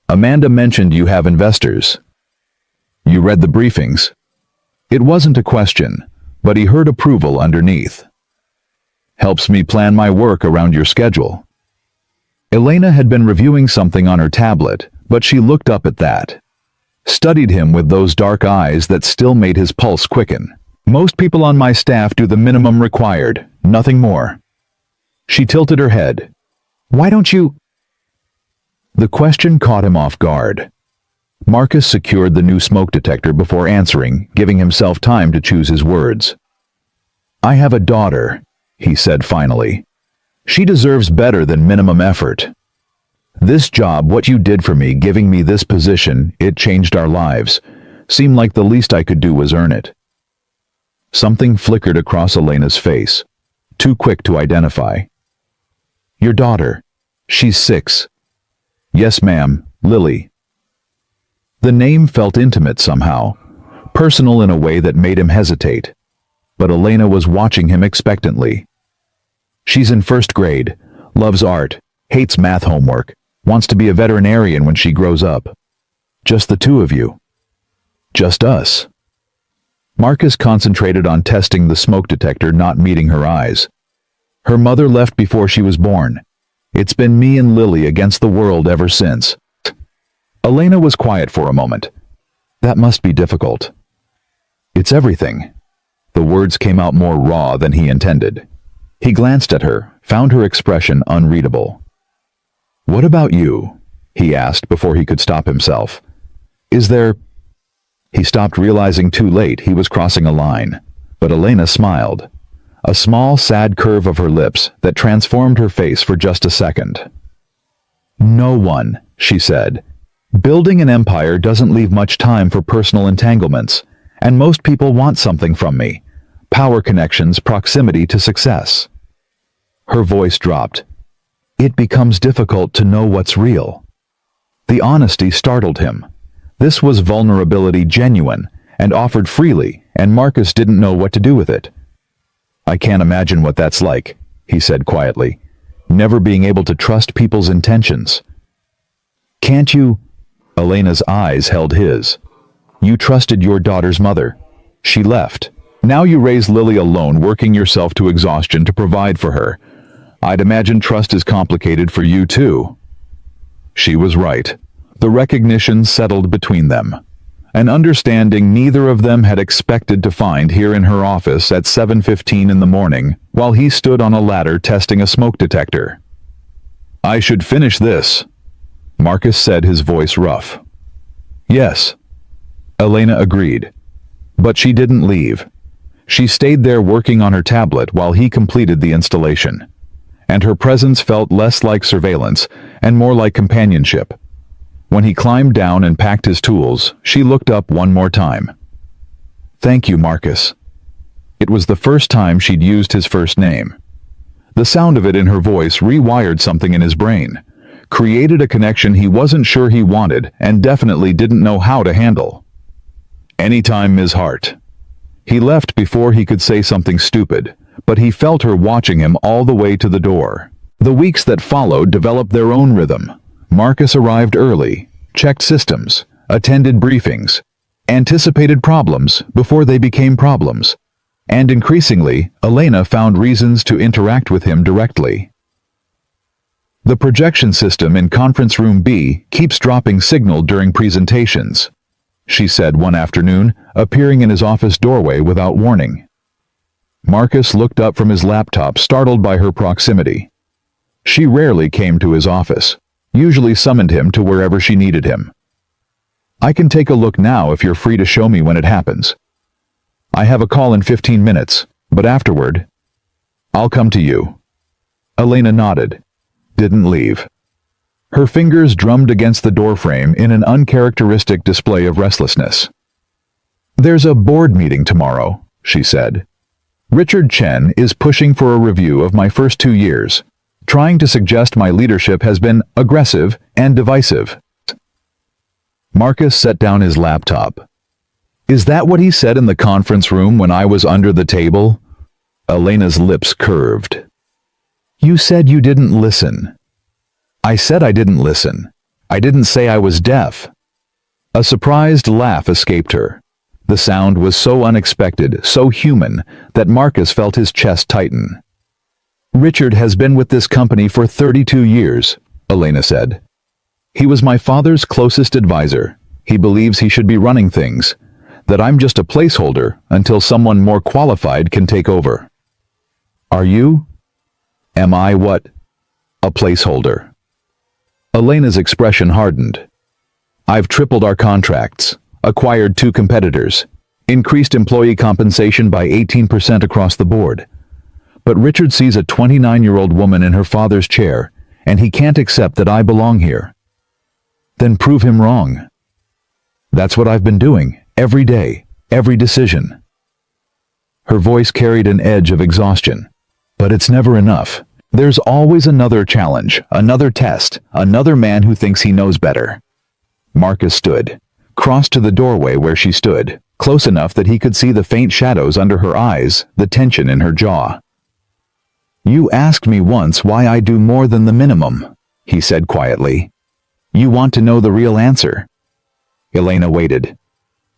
"Amanda mentioned you have investors. You read the briefings?" It wasn't a question, but he heard approval underneath. "Helps me plan my work around your schedule." Elena had been reviewing something on her tablet, but she looked up at that. Studied him with those dark eyes that still made his pulse quicken. "Most people on my staff do the minimum required, nothing more." She tilted her head. "Why don't you—" The question caught him off guard. Marcus secured the new smoke detector before answering, giving himself time to choose his words. "I have a daughter," he said finally. "She deserves better than minimum effort." This job, what you did for me, giving me this position, it changed our lives. Seemed like the least I could do was earn it. Something flickered across Elena's face, too quick to identify. Your daughter. She's 6. Yes, ma'am, Lily. The name felt intimate somehow, personal in a way that made him hesitate. But Elena was watching him expectantly. She's in 1st grade, loves art, hates math homework, wants to be a veterinarian when she grows up. Just the 2 of you. Just us. Marcus concentrated on testing the smoke detector, not meeting her eyes. Her mother left before she was born. It's been me and Lily against the world ever since. Elena was quiet for a moment. That must be difficult. It's everything. The words came out more raw than he intended. He glanced at her, found her expression unreadable. What about you? He asked before he could stop himself. Is there... He stopped, realizing too late he was crossing a line. But Elena smiled. A small, sad curve of her lips that transformed her face for just a second. No one, she said. Building an empire doesn't leave much time for personal entanglements, and most people want something from me. Power connections, proximity to success. Her voice dropped. It becomes difficult to know what's real. The honesty startled him. This was vulnerability, genuine, and offered freely, and Marcus didn't know what to do with it. I can't imagine what that's like, he said quietly, never being able to trust people's intentions. Can't you? Elena's eyes held his. You trusted your daughter's mother. She left. Now you raise Lily alone, working yourself to exhaustion to provide for her. I'd imagine trust is complicated for you too. She was right. The recognition settled between them. An understanding neither of them had expected to find here in her office at 7:15 in the morning, while he stood on a ladder testing a smoke detector. I should finish this, Marcus said, his voice rough. Yes, Elena agreed. But she didn't leave. She stayed there working on her tablet while he completed the installation. And her presence felt less like surveillance and more like companionship. When he climbed down and packed his tools, she looked up one more time. Thank you, Marcus. It was the first time she'd used his first name. The sound of it in her voice rewired something in his brain, created a connection he wasn't sure he wanted and definitely didn't know how to handle. Anytime, Ms. Hart. He left before he could say something stupid, but he felt her watching him all the way to the door. The weeks that followed developed their own rhythm. Marcus arrived early, checked systems, attended briefings, anticipated problems before they became problems, and increasingly, Elena found reasons to interact with him directly. The projection system in conference room B keeps dropping signal during presentations, she said one afternoon, appearing in his office doorway without warning. Marcus looked up from his laptop, startled by her proximity. She rarely came to his office, usually summoned him to wherever she needed him. I can take a look now if you're free to show me when it happens. I have a call in 15 minutes, but afterward, I'll come to you. Elena nodded, didn't leave. Her fingers drummed against the doorframe in an uncharacteristic display of restlessness. There's a board meeting tomorrow, she said. Richard Chen is pushing for a review of my first 2 years, trying to suggest my leadership has been aggressive and divisive. Marcus set down his laptop. Is that what he said in the conference room when I was under the table? Elena's lips curved. You said you didn't listen. I said I didn't listen. I didn't say I was deaf. A surprised laugh escaped her. The sound was so unexpected, so human, that Marcus felt his chest tighten. Richard has been with this company for 32 years, Elena said. He was my father's closest advisor. He believes he should be running things, that I'm just a placeholder until someone more qualified can take over. Are you? Am I what? A placeholder. Elena's expression hardened. I've tripled our contracts, acquired 2 competitors, increased employee compensation by 18% across the board. But Richard sees a 29-year-old woman in her father's chair, and he can't accept that I belong here. Then prove him wrong. That's what I've been doing, every day, every decision. Her voice carried an edge of exhaustion. But it's never enough. There's always another challenge, another test, another man who thinks he knows better. Marcus stood, crossed to the doorway where she stood, close enough that he could see the faint shadows under her eyes, the tension in her jaw. You asked me once why I do more than the minimum, he said quietly. You want to know the real answer? Elena waited.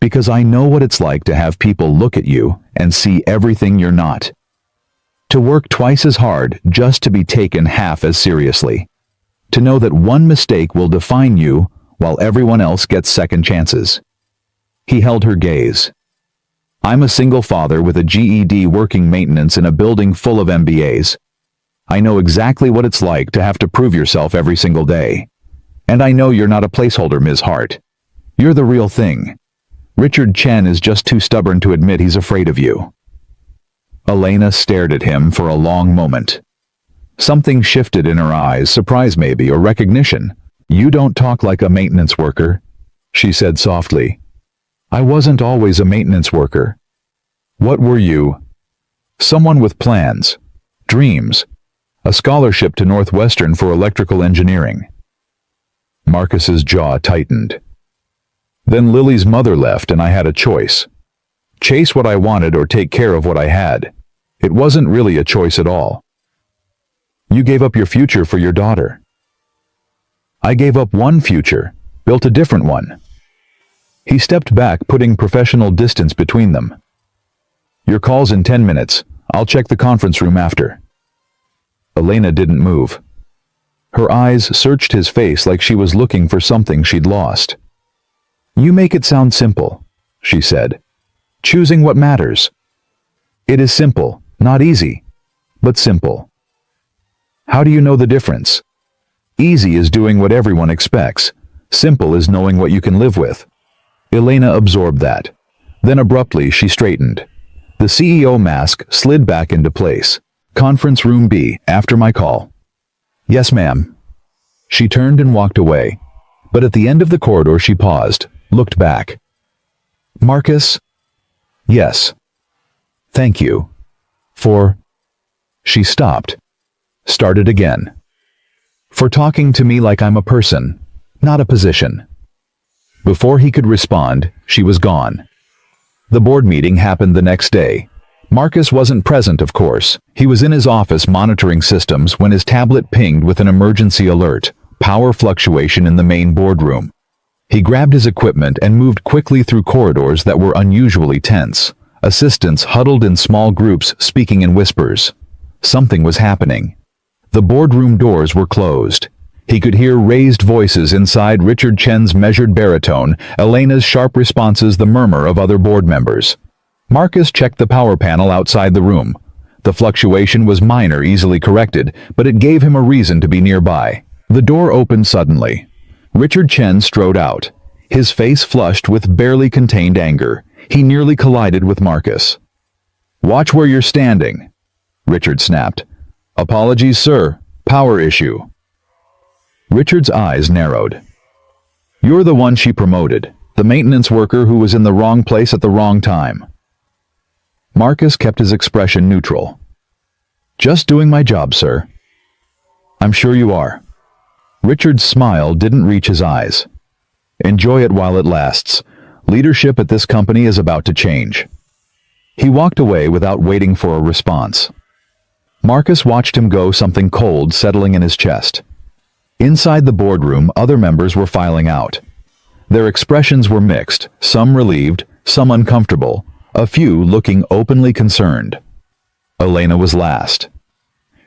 Because I know what it's like to have people look at you and see everything you're not. To work twice as hard just to be taken half as seriously. To know that one mistake will define you while everyone else gets second chances. He held her gaze. I'm a single father with a GED working maintenance in a building full of MBAs. I know exactly what it's like to have to prove yourself every single day. And I know you're not a placeholder, Ms. Hart. You're the real thing. Richard Chen is just too stubborn to admit he's afraid of you. Elena stared at him for a long moment. Something shifted in her eyes, surprise maybe, or recognition. You don't talk like a maintenance worker, she said softly. I wasn't always a maintenance worker. What were you? Someone with plans, dreams, a scholarship to Northwestern for electrical engineering. Marcus's jaw tightened. Then Lily's mother left and I had a choice. Chase what I wanted or take care of what I had. It wasn't really a choice at all. You gave up your future for your daughter. I gave up one future, built a different one. He stepped back, putting professional distance between them. Your call's in 10 minutes. I'll check the conference room after. Elena didn't move. Her eyes searched his face like she was looking for something she'd lost. You make it sound simple, she said. Choosing what matters. It is simple, not easy, but simple. How do you know the difference? Easy is doing what everyone expects. Simple is knowing what you can live with. Elena absorbed that. Then abruptly she straightened. The CEO mask slid back into place. Conference room B, after my call. Yes, ma'am. She turned and walked away. But at the end of the corridor she paused, looked back. Marcus? Yes. Thank you. For... She stopped. Started again. For talking to me like I'm a person, not a position. Before he could respond, she was gone. The board meeting happened the next day. Marcus wasn't present, of course. He was in his office monitoring systems when his tablet pinged with an emergency alert, power fluctuation in the main boardroom. He grabbed his equipment and moved quickly through corridors that were unusually tense. Assistants huddled in small groups, speaking in whispers. Something was happening. The boardroom doors were closed. He could hear raised voices inside, Richard Chen's measured baritone, Elena's sharp responses, the murmur of other board members. Marcus checked the power panel outside the room. The fluctuation was minor, easily corrected, but it gave him a reason to be nearby. The door opened suddenly. Richard Chen strode out, his face flushed with barely contained anger. He nearly collided with Marcus. Watch where you're standing, Richard snapped. Apologies, sir. Power issue. Richard's eyes narrowed. You're the one she promoted, the maintenance worker who was in the wrong place at the wrong time. Marcus kept his expression neutral. Just doing my job, sir. I'm sure you are. Richard's smile didn't reach his eyes. Enjoy it while it lasts. Leadership at this company is about to change. He walked away without waiting for a response. Marcus watched him go, something cold settling in his chest. Inside the boardroom, other members were filing out. Their expressions were mixed, some relieved, some uncomfortable, a few looking openly concerned. Elena was last.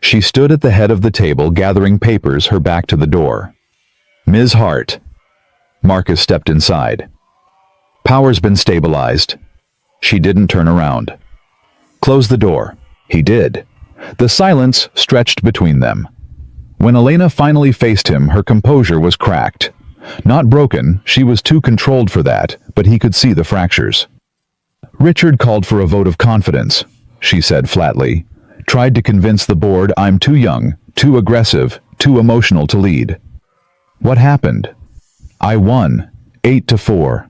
She stood at the head of the table gathering papers, her back to the door. Ms. Hart. Marcus stepped inside. Power's been stabilized. She didn't turn around. Close the door. He did. The silence stretched between them. When Elena finally faced him, her composure was cracked. Not broken, she was too controlled for that, but he could see the fractures. Richard called for a vote of confidence, she said flatly. Tried to convince the board I'm too young, too aggressive, too emotional to lead. What happened? I won, 8-4.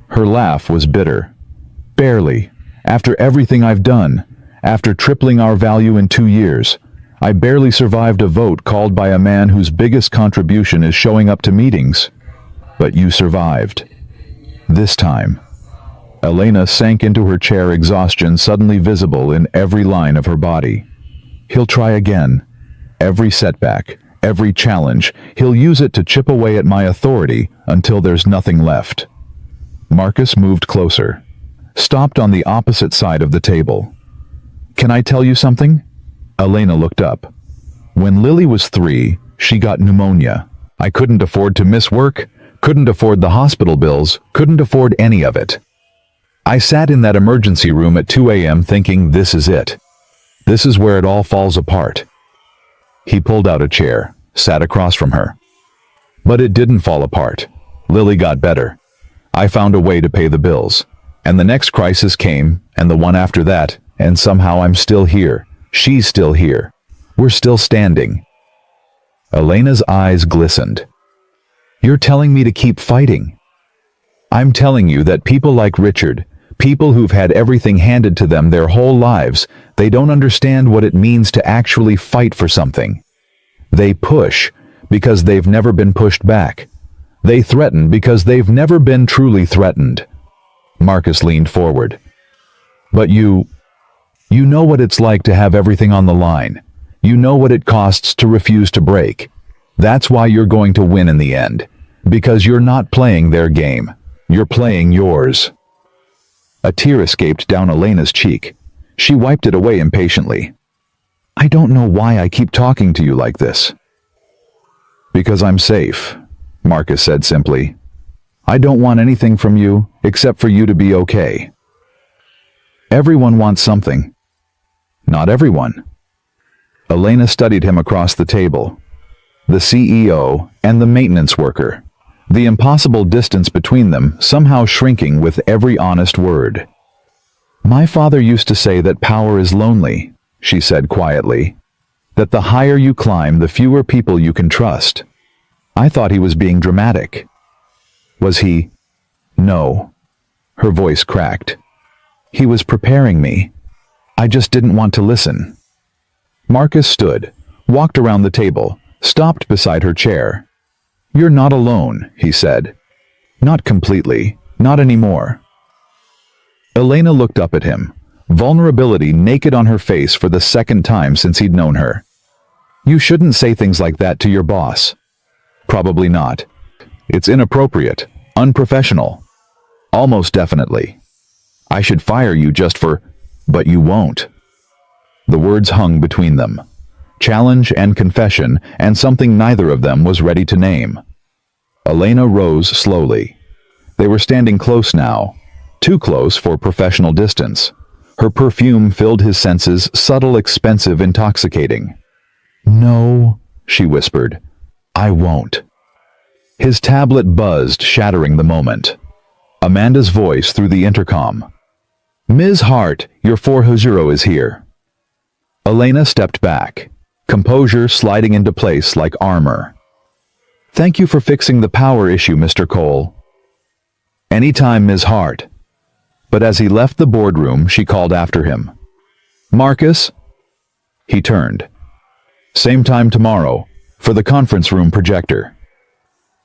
Her laugh was bitter. Barely. After everything I've done, after tripling our value in 2 years, I barely survived a vote called by a man whose biggest contribution is showing up to meetings. But you survived. This time. Elena sank into her chair, exhaustion suddenly visible in every line of her body. He'll try again. Every setback, every challenge, he'll use it to chip away at my authority until there's nothing left. Marcus moved closer, stopped on the opposite side of the table. Can I tell you something? Elena looked up. When Lily was 3, she got pneumonia. I couldn't afford to miss work, couldn't afford the hospital bills, couldn't afford any of it. I sat in that emergency room at 2 a.m. thinking, this is it. This is where it all falls apart. He pulled out a chair, sat across from her. But it didn't fall apart. Lily got better. I found a way to pay the bills. And the next crisis came, and the one after that, and somehow I'm still here. She's still here. We're still standing. Elena's eyes glistened. You're telling me to keep fighting? I'm telling you that people like Richard, people who've had everything handed to them their whole lives, they don't understand what it means to actually fight for something. They push because they've never been pushed back. They threaten because they've never been truly threatened. Marcus leaned forward. But you know what it's like to have everything on the line. You know what it costs to refuse to break. That's why you're going to win in the end. Because you're not playing their game. You're playing yours. A tear escaped down Elena's cheek. She wiped it away impatiently. I don't know why I keep talking to you like this. Because I'm safe, Marcus said simply. I don't want anything from you except for you to be okay. Everyone wants something. Not everyone. Elena studied him across the table. The CEO and the maintenance worker. The impossible distance between them somehow shrinking with every honest word. My father used to say that power is lonely, she said quietly. That the higher you climb, the fewer people you can trust. I thought he was being dramatic. Was he? No. Her voice cracked. He was preparing me. I just didn't want to listen. Marcus stood, walked around the table, stopped beside her chair. You're not alone, he said. Not completely, not anymore. Elena looked up at him, vulnerability naked on her face for the second time since he'd known her. You shouldn't say things like that to your boss. Probably not. It's inappropriate, unprofessional. Almost definitely. I should fire you just for, but you won't. The words hung between them. Challenge and confession, and something neither of them was ready to name. Elena rose slowly. They were standing close now, too close for professional distance. Her perfume filled his senses, subtle, expensive, intoxicating. No, she whispered. I won't. His tablet buzzed, shattering the moment. Amanda's voice through the intercom. Ms. Hart, your 400 is here. Elena stepped back, composure sliding into place like armor. Thank you for fixing the power issue, Mr. Cole. Anytime, Ms. Hart. But as he left the boardroom, she called after him. Marcus? He turned. Same time tomorrow, for the conference room projector.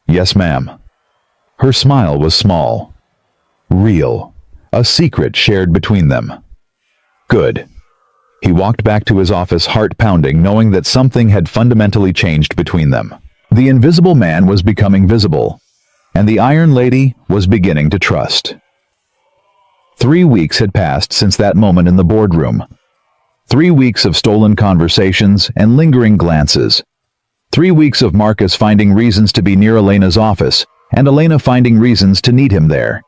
Yes, ma'am. Her smile was small. Real. A secret shared between them. Good. He walked back to his office, heart pounding, knowing that something had fundamentally changed between them. The invisible man was becoming visible, and the Iron Lady was beginning to trust. 3 weeks had passed since that moment in the boardroom. 3 weeks of stolen conversations and lingering glances. 3 weeks of Marcus finding reasons to be near Elena's office, and Elena finding reasons to need him there.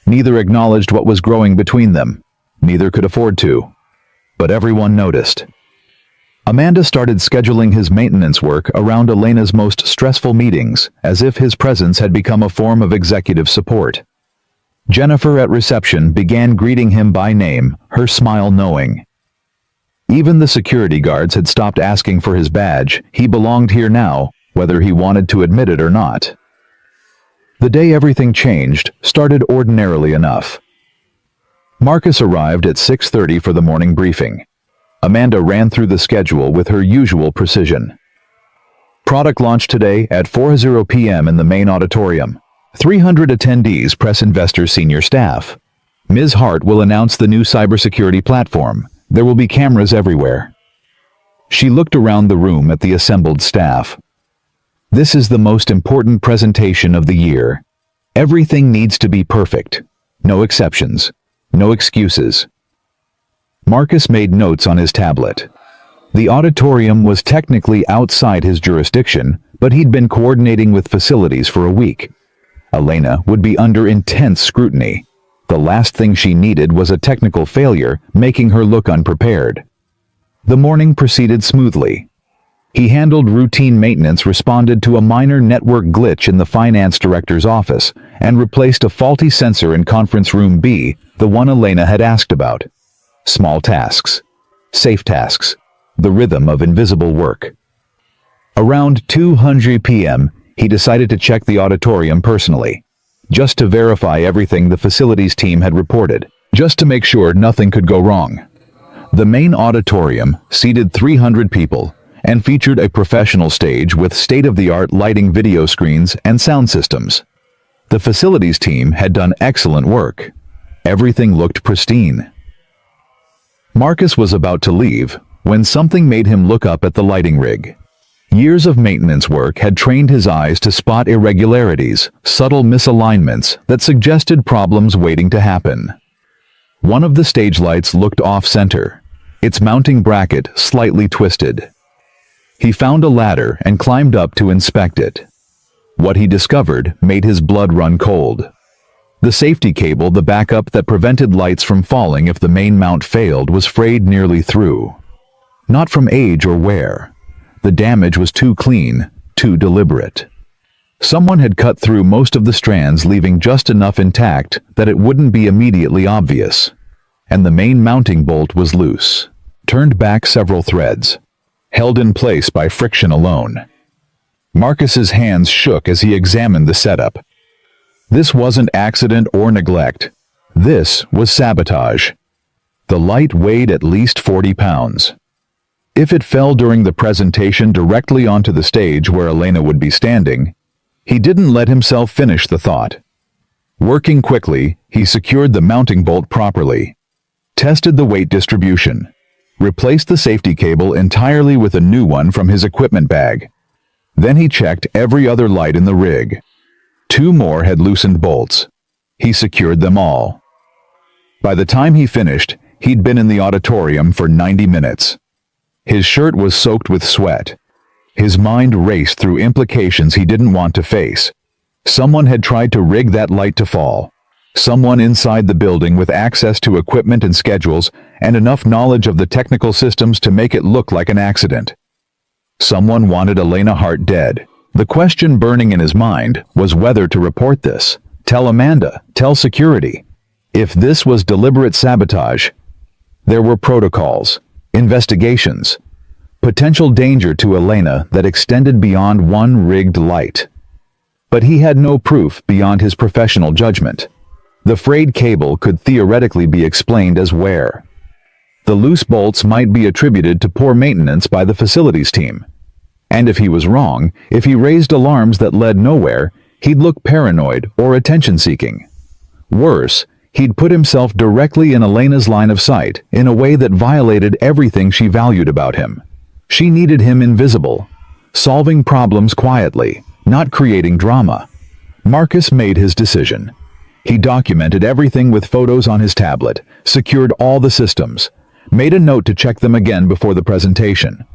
Neither acknowledged what was growing between them. Neither could afford to. But everyone noticed. Amanda started scheduling his maintenance work around Elena's most stressful meetings, as if his presence had become a form of executive support. Jennifer at reception began greeting him by name, her smile knowing. Even the security guards had stopped asking for his badge. He belonged here now, whether he wanted to admit it or not. The day everything changed started ordinarily enough. Marcus arrived at 6:30 for the morning briefing. Amanda ran through the schedule with her usual precision. Product launch today at 4:00 p.m. in the main auditorium. 300 attendees, press, investors, senior staff. Ms. Hart will announce the new cybersecurity platform. There will be cameras everywhere. She looked around the room at the assembled staff. This is the most important presentation of the year. Everything needs to be perfect. No exceptions. No excuses. Marcus made notes on his tablet. The auditorium was technically outside his jurisdiction, but he'd been coordinating with facilities for a week. Elena would be under intense scrutiny. The last thing she needed was a technical failure, making her look unprepared. The morning proceeded smoothly. He handled routine maintenance, responded to a minor network glitch in the finance director's office, and replaced a faulty sensor in conference room B, the one Elena had asked about. Small tasks. Safe tasks. The rhythm of invisible work. Around 2:00 p.m., he decided to check the auditorium personally, just to verify everything the facilities team had reported, just to make sure nothing could go wrong. The main auditorium seated 300 people and featured a professional stage with state-of-the-art lighting, video screens, and sound systems. The facilities team had done excellent work. Everything looked pristine. Marcus was about to leave when something made him look up at the lighting rig. Years of maintenance work had trained his eyes to spot irregularities, subtle misalignments that suggested problems waiting to happen. One of the stage lights looked off-center, its mounting bracket slightly twisted. He found a ladder and climbed up to inspect it. What he discovered made his blood run cold. The safety cable, the backup that prevented lights from falling if the main mount failed, was frayed nearly through. Not from age or wear. The damage was too clean, too deliberate. Someone had cut through most of the strands, leaving just enough intact that it wouldn't be immediately obvious. And the main mounting bolt was loose, turned back several threads, held in place by friction alone. Marcus's hands shook as he examined the setup. This wasn't accident or neglect. This was sabotage. The light weighed at least 40 pounds. If it fell during the presentation directly onto the stage where Elena would be standing, he didn't let himself finish the thought. Working quickly, he secured the mounting bolt properly, tested the weight distribution, replaced the safety cable entirely with a new one from his equipment bag. Then he checked every other light in the rig. 2 more had loosened bolts. He secured them all. By the time he finished, he'd been in the auditorium for 90 minutes. His shirt was soaked with sweat. His mind raced through implications he didn't want to face. Someone had tried to rig that light to fall. Someone inside the building with access to equipment and schedules and enough knowledge of the technical systems to make it look like an accident. Someone wanted Elena Hart dead. The question burning in his mind was whether to report this, tell Amanda, tell security. If this was deliberate sabotage, there were protocols, investigations, potential danger to Elena that extended beyond one rigged light. But he had no proof beyond his professional judgment. The frayed cable could theoretically be explained as wear. The loose bolts might be attributed to poor maintenance by the facilities team. And if he was wrong, if he raised alarms that led nowhere, he'd look paranoid or attention-seeking. Worse, he'd put himself directly in Elena's line of sight in a way that violated everything she valued about him. She needed him invisible, solving problems quietly, not creating drama. Marcus made his decision. He documented everything with photos on his tablet, secured all the systems, made a note to check them again before the presentation.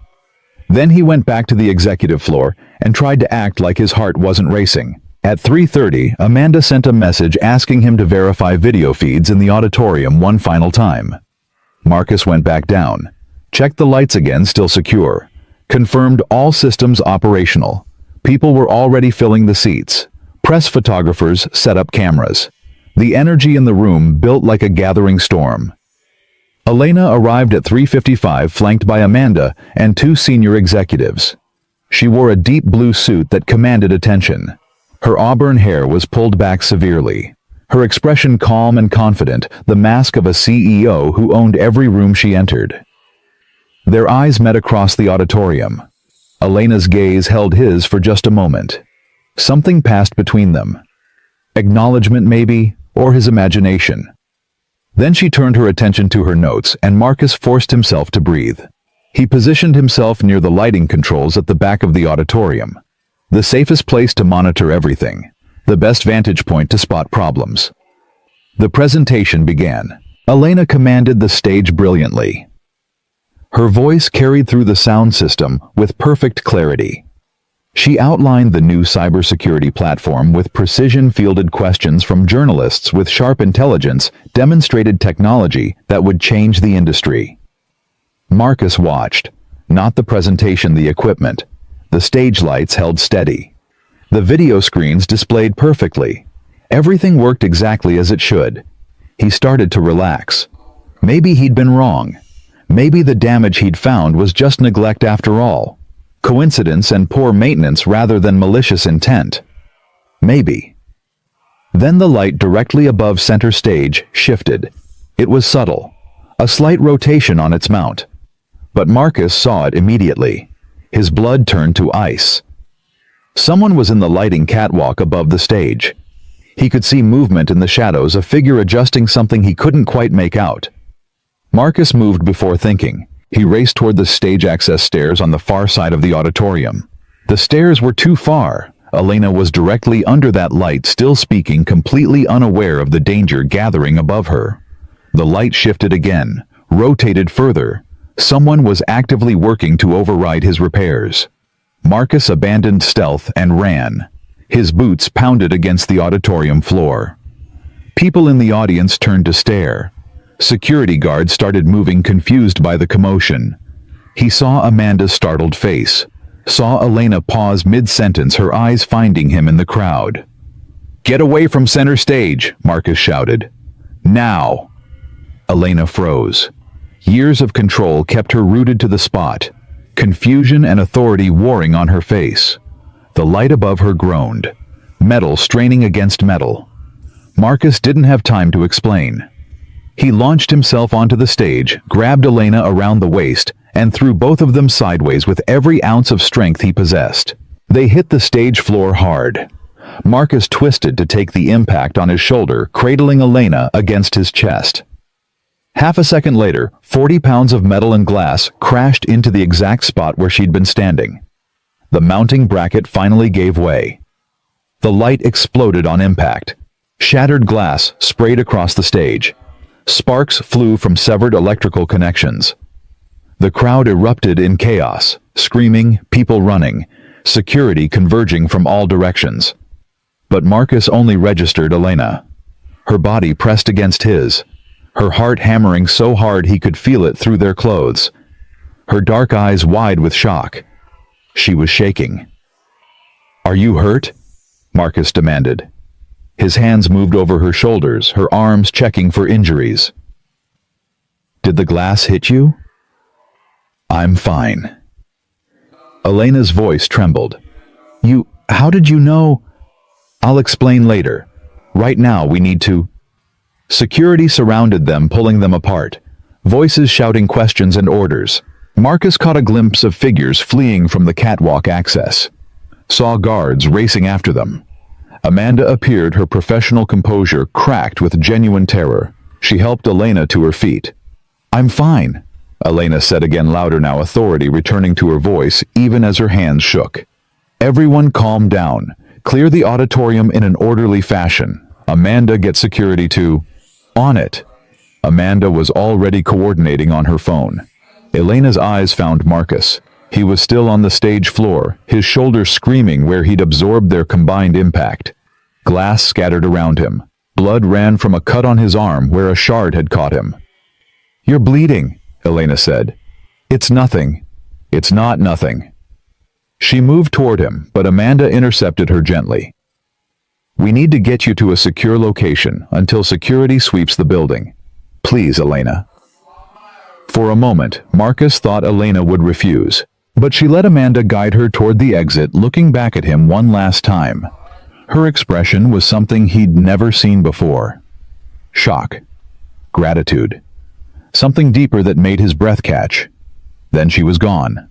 Then he went back to the executive floor and tried to act like his heart wasn't racing. At 3:30, Amanda sent a message asking him to verify video feeds in the auditorium one final time. Marcus went back down, checked the lights again, still secure, confirmed all systems operational. People were already filling the seats. Press photographers set up cameras. The energy in the room built like a gathering storm. Elena arrived at 3:55 flanked by Amanda and two senior executives. She wore a deep blue suit that commanded attention. Her auburn hair was pulled back severely. Her expression calm and confident, the mask of a CEO who owned every room she entered. Their eyes met across the auditorium. Elena's gaze held his for just a moment. Something passed between them. Acknowledgement maybe, or his imagination. Then she turned her attention to her notes, and Marcus forced himself to breathe. He positioned himself near the lighting controls at the back of the auditorium. The safest place to monitor everything. The best vantage point to spot problems. The presentation began. Elena commanded the stage brilliantly. Her voice carried through the sound system with perfect clarity. She outlined the new cybersecurity platform with precision-fielded questions from journalists with sharp intelligence, demonstrated technology that would change the industry. Marcus watched, not the presentation, the equipment. The stage lights held steady. The video screens displayed perfectly. Everything worked exactly as it should. He started to relax. Maybe he'd been wrong. Maybe the damage he'd found was just neglect after all. Coincidence and poor maintenance rather than malicious intent. Maybe. Then the light directly above center stage shifted. It was subtle, a slight rotation on its mount. But Marcus saw it immediately. His blood turned to ice. Someone was in the lighting catwalk above the stage. He could see movement in the shadows, a figure adjusting something he couldn't quite make out. Marcus moved before thinking. He raced toward the stage access stairs on the far side of the auditorium. The stairs were too far. Elena was directly under that light, still speaking, completely unaware of the danger gathering above her. The light shifted again, rotated further. Someone was actively working to override his repairs. Marcus abandoned stealth and ran. His boots pounded against the auditorium floor. People in the audience turned to stare. Security guards started moving, confused by the commotion. He saw Amanda's startled face, saw Elena pause mid-sentence, her eyes finding him in the crowd. "Get away from center stage," Marcus shouted. "Now!" Elena froze. Years of control kept her rooted to the spot, confusion and authority warring on her face. The light above her groaned, metal straining against metal. Marcus didn't have time to explain. He launched himself onto the stage, grabbed Elena around the waist, and threw both of them sideways with every ounce of strength he possessed. They hit the stage floor hard. Marcus twisted to take the impact on his shoulder, cradling Elena against his chest. Half a second later, 40 pounds of metal and glass crashed into the exact spot where she'd been standing. The mounting bracket finally gave way. The light exploded on impact. Shattered glass sprayed across the stage. Sparks flew from severed electrical connections. The crowd erupted in chaos, screaming, people running, security converging from all directions. But Marcus only registered Elena. Her body pressed against his, her heart hammering so hard he could feel it through their clothes. Her dark eyes wide with shock. She was shaking. "Are you hurt?" Marcus demanded. His hands moved over her shoulders, her arms checking for injuries. "Did the glass hit you?" "I'm fine." Elena's voice trembled. How did you know?" "I'll explain later. Right now we need to—" Security surrounded them, pulling them apart. Voices shouting questions and orders. Marcus caught a glimpse of figures fleeing from the catwalk access. Saw guards racing after them. Amanda appeared, her professional composure cracked with genuine terror. She helped Elena to her feet. "I'm fine," Elena said again, louder now, authority returning to her voice even as her hands shook. "Everyone calm down. Clear the auditorium in an orderly fashion. Amanda, get security to—" "On it." Amanda was already coordinating on her phone. Elena's eyes found Marcus. He was still on the stage floor, his shoulders screaming where he'd absorbed their combined impact. Glass scattered around him. Blood ran from a cut on his arm where a shard had caught him. "You're bleeding," Elena said. "It's nothing." "It's not nothing." She moved toward him, but Amanda intercepted her gently. "We need to get you to a secure location until security sweeps the building. Please, Elena." For a moment, Marcus thought Elena would refuse, but she let Amanda guide her toward the exit, looking back at him one last time. Her expression was something he'd never seen before. Shock. Gratitude. Something deeper that made his breath catch. Then she was gone.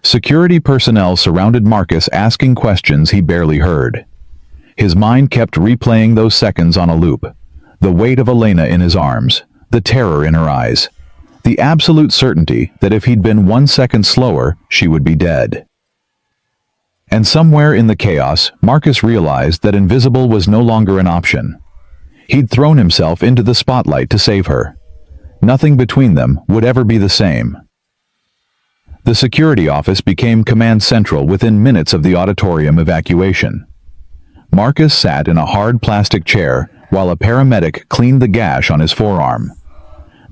Security personnel surrounded Marcus, asking questions he barely heard. His mind kept replaying those seconds on a loop. The weight of Elena in his arms, the terror in her eyes, the absolute certainty that if he'd been 1 second slower, she would be dead. And somewhere in the chaos, Marcus realized that invisible was no longer an option. He'd thrown himself into the spotlight to save her. Nothing between them would ever be the same. The security office became command central within minutes of the auditorium evacuation. Marcus sat in a hard plastic chair while a paramedic cleaned the gash on his forearm.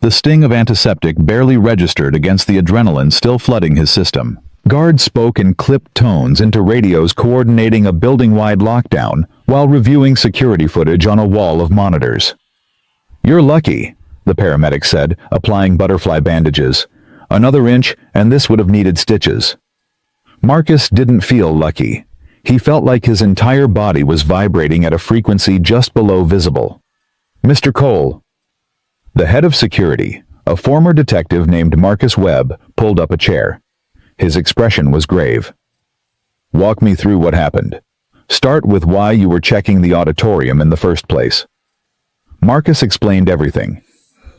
The sting of antiseptic barely registered against the adrenaline still flooding his system. Guards spoke in clipped tones into radios coordinating a building-wide lockdown while reviewing security footage on a wall of monitors. "You're lucky," the paramedic said, applying butterfly bandages. "Another inch, and this would have needed stitches." Marcus didn't feel lucky. He felt like his entire body was vibrating at a frequency just below visible. "Mr. Cole." The head of security, a former detective named Marcus Webb, pulled up a chair. His expression was grave. "Walk me through what happened. Start with why you were checking the auditorium in the first place." Marcus explained everything.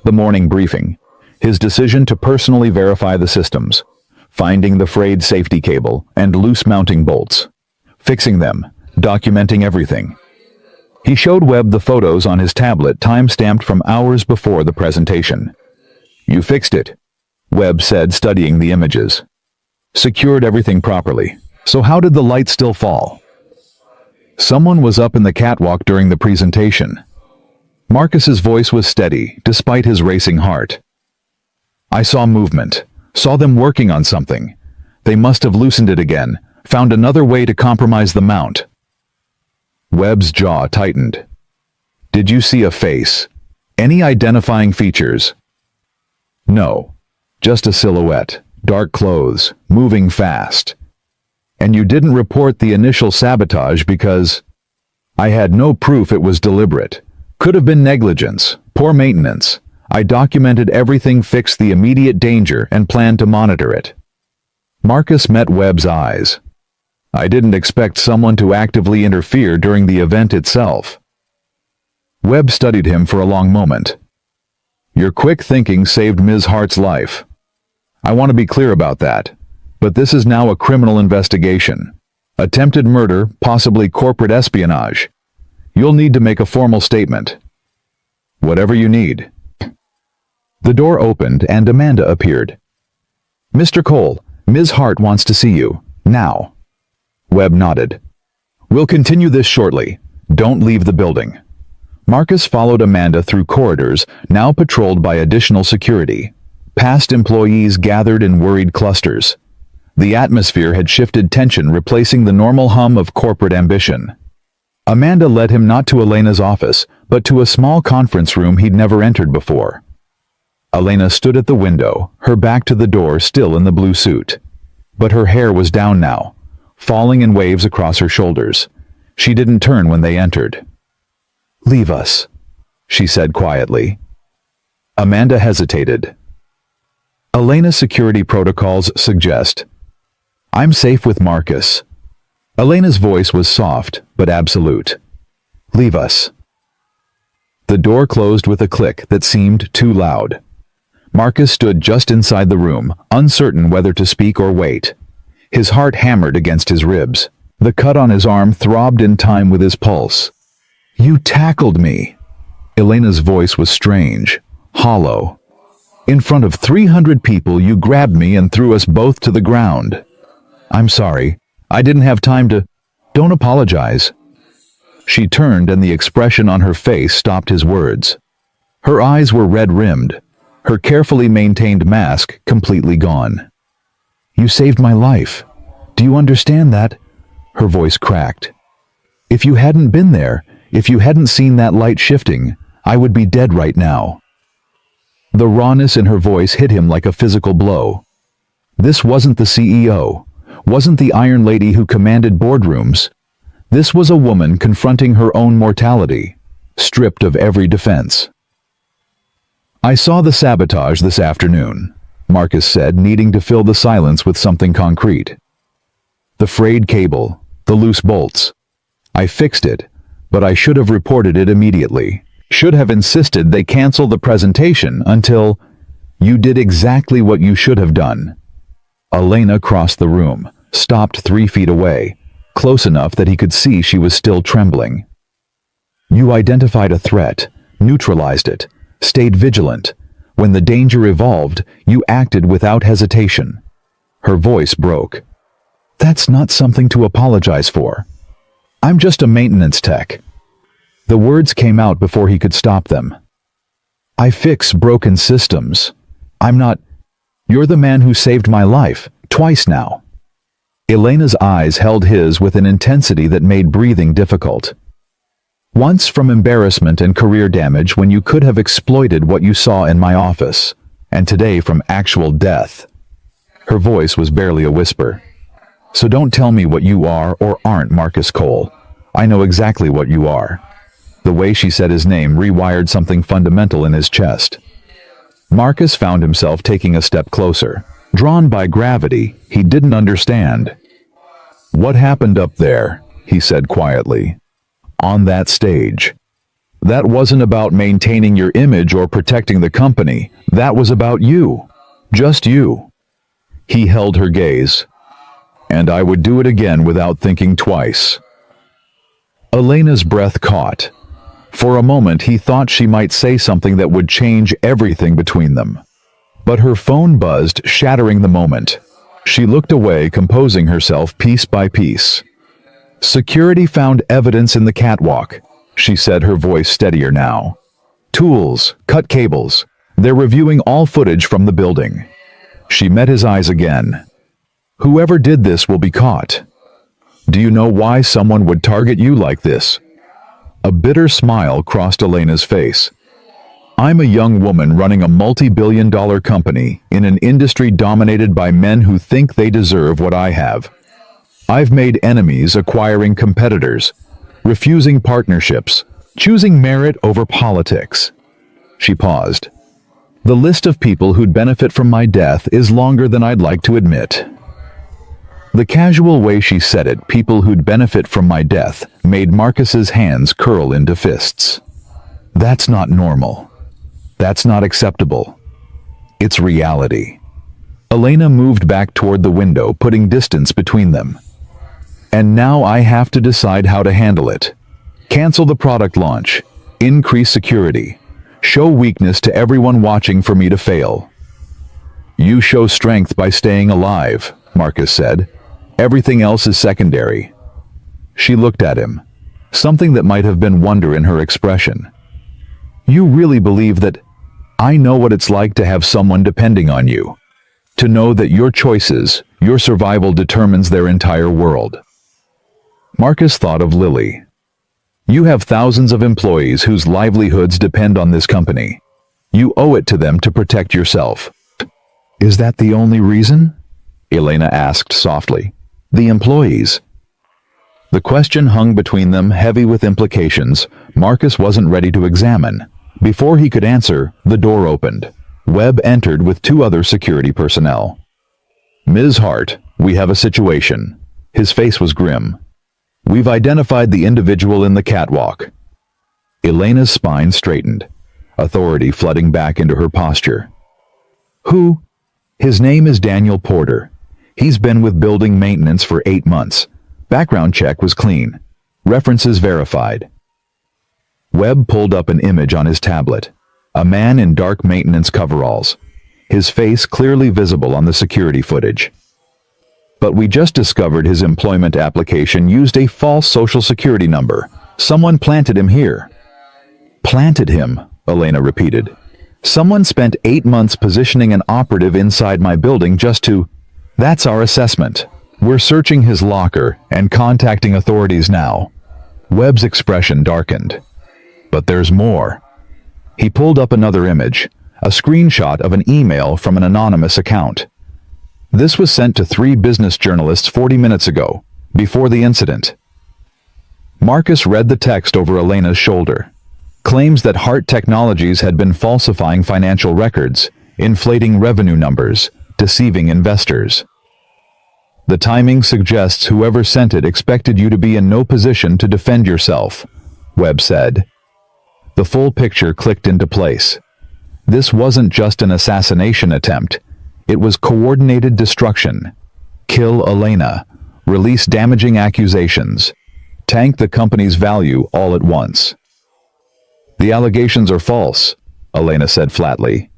The morning briefing, his decision to personally verify the systems, finding the frayed safety cable and loose mounting bolts, fixing them, documenting everything. He showed Webb the photos on his tablet, time-stamped from hours before the presentation. "You fixed it," Webb said, studying the images. "Secured everything properly. So how did the light still fall?" "Someone was up in the catwalk during the presentation." Marcus's voice was steady, despite his racing heart. "I saw movement. Saw them working on something. They must have loosened it again, found another way to compromise the mount." Webb's jaw tightened. "Did you see a face? Any identifying features?" "No. Just a silhouette, dark clothes, moving fast." "And you didn't report the initial sabotage because—" "I had no proof it was deliberate. Could have been negligence, poor maintenance. I documented everything, fixed the immediate danger, and planned to monitor it." Marcus met Webb's eyes. "I didn't expect someone to actively interfere during the event itself." Webb studied him for a long moment. "Your quick thinking saved Ms. Hart's life. I want to be clear about that. But this is now a criminal investigation. Attempted murder, possibly corporate espionage. You'll need to make a formal statement." "Whatever you need." The door opened and Amanda appeared. "Mr. Cole, Ms. Hart wants to see you. Now." Webb nodded. "We'll continue this shortly. Don't leave the building." Marcus followed Amanda through corridors, now patrolled by additional security. Past employees gathered in worried clusters. The atmosphere had shifted, tension replacing the normal hum of corporate ambition. Amanda led him not to Elena's office, but to a small conference room he'd never entered before. Elena stood at the window, her back to the door, still in the blue suit. But her hair was down now, falling in waves across her shoulders. She didn't turn when they entered. "Leave us," she said quietly. Amanda hesitated. "Elena's security protocols suggest." "I'm safe with Marcus." Elena's voice was soft, but absolute. "Leave us." The door closed with a click that seemed too loud. Marcus stood just inside the room, uncertain whether to speak or wait. His heart hammered against his ribs. The cut on his arm throbbed in time with his pulse. "You tackled me." Elena's voice was strange, hollow. "In front of 300 people, you grabbed me and threw us both to the ground." "I'm sorry. I didn't have time to—" "Don't apologize." She turned and the expression on her face stopped his words. Her eyes were red-rimmed, her carefully maintained mask completely gone. "You saved my life. Do you understand that?" Her voice cracked. "If you hadn't been there, if you hadn't seen that light shifting, I would be dead right now." The rawness in her voice hit him like a physical blow. This wasn't the CEO, wasn't the Iron Lady who commanded boardrooms. This was a woman confronting her own mortality, stripped of every defense. "I saw the sabotage this afternoon," Marcus said, needing to fill the silence with something concrete. "The frayed cable, the loose bolts. I fixed it, but I should have reported it immediately. Should have insisted they cancel the presentation until you did exactly what you should have done." Elena crossed the room, stopped 3 feet away, close enough that he could see she was still trembling. "You identified a threat, neutralized it, stayed vigilant. When the danger evolved, you acted without hesitation." Her voice broke. "That's not something to apologize for. I'm just a maintenance tech." The words came out before he could stop them. "I fix broken systems. I'm not... You're the man who saved my life, twice now." Elena's eyes held his with an intensity that made breathing difficult. "Once from embarrassment and career damage when you could have exploited what you saw in my office, and today from actual death." Her voice was barely a whisper. "So don't tell me what you are or aren't, Marcus Cole. I know exactly what you are." The way she said his name rewired something fundamental in his chest. Marcus found himself taking a step closer, drawn by gravity he didn't understand. "What happened up there?" he said quietly. "On that stage. That wasn't about maintaining your image or protecting the company. That was about you. Just you." He held her gaze. "And I would do it again without thinking twice." Elena's breath caught. For a moment he thought she might say something that would change everything between them. But her phone buzzed, shattering the moment. She looked away, composing herself piece by piece. "Security found evidence in the catwalk," she said, her voice steadier now. "Tools, cut cables. They're reviewing all footage from the building." She met his eyes again. "Whoever did this will be caught. Do you know why someone would target you like this?" A bitter smile crossed Elena's face. "I'm a young woman running a multi-billion-dollar company in an industry dominated by men who think they deserve what I have. I've made enemies acquiring competitors, refusing partnerships, choosing merit over politics." She paused. "The list of people who'd benefit from my death is longer than I'd like to admit." The casual way she said it, "people who'd benefit from my death," made Marcus's hands curl into fists. That's not normal. That's not acceptable. It's reality. Elena moved back toward the window, putting distance between them. "And now I have to decide how to handle it. Cancel the product launch, increase security, show weakness to everyone watching for me to fail." "You show strength by staying alive," Marcus said. "Everything else is secondary." She looked at him, something that might have been wonder in her expression. "You really believe that I know what it's like to have someone depending on you? To know that your choices, your survival determines their entire world?" Marcus thought of Lily. "You have thousands of employees whose livelihoods depend on this company. You owe it to them to protect yourself." "Is that the only reason?" Elena asked softly. "The employees?" The question hung between them, heavy with implications Marcus wasn't ready to examine. Before he could answer, the door opened. Webb entered with 2 other security personnel. "Ms. Hart, we have a situation." His face was grim. "We've identified the individual in the catwalk." Elena's spine straightened, authority flooding back into her posture. "Who?" "His name is Daniel Porter. He's been with building maintenance for 8 months. Background check was clean. References verified." Webb pulled up an image on his tablet. A man in dark maintenance coveralls, his face clearly visible on the security footage. "But we just discovered his employment application used a false social security number. Someone planted him here." "Planted him," Elena repeated. "Someone spent 8 months positioning an operative inside my building just to... That's our assessment. We're searching his locker and contacting authorities now." Webb's expression darkened. "But there's more." He pulled up another image, a screenshot of an email from an anonymous account. This was sent to 3 business journalists 40 minutes ago, before the incident. Marcus read the text over Elena's shoulder. Claims that Hart Technologies had been falsifying financial records, inflating revenue numbers, deceiving investors. The timing suggests whoever sent it expected you to be in no position to defend yourself, Webb said. The full picture clicked into place. This wasn't just an assassination attempt. It was coordinated destruction. Kill Elena, release damaging accusations, tank the company's value all at once. The allegations are false, Elena said flatly.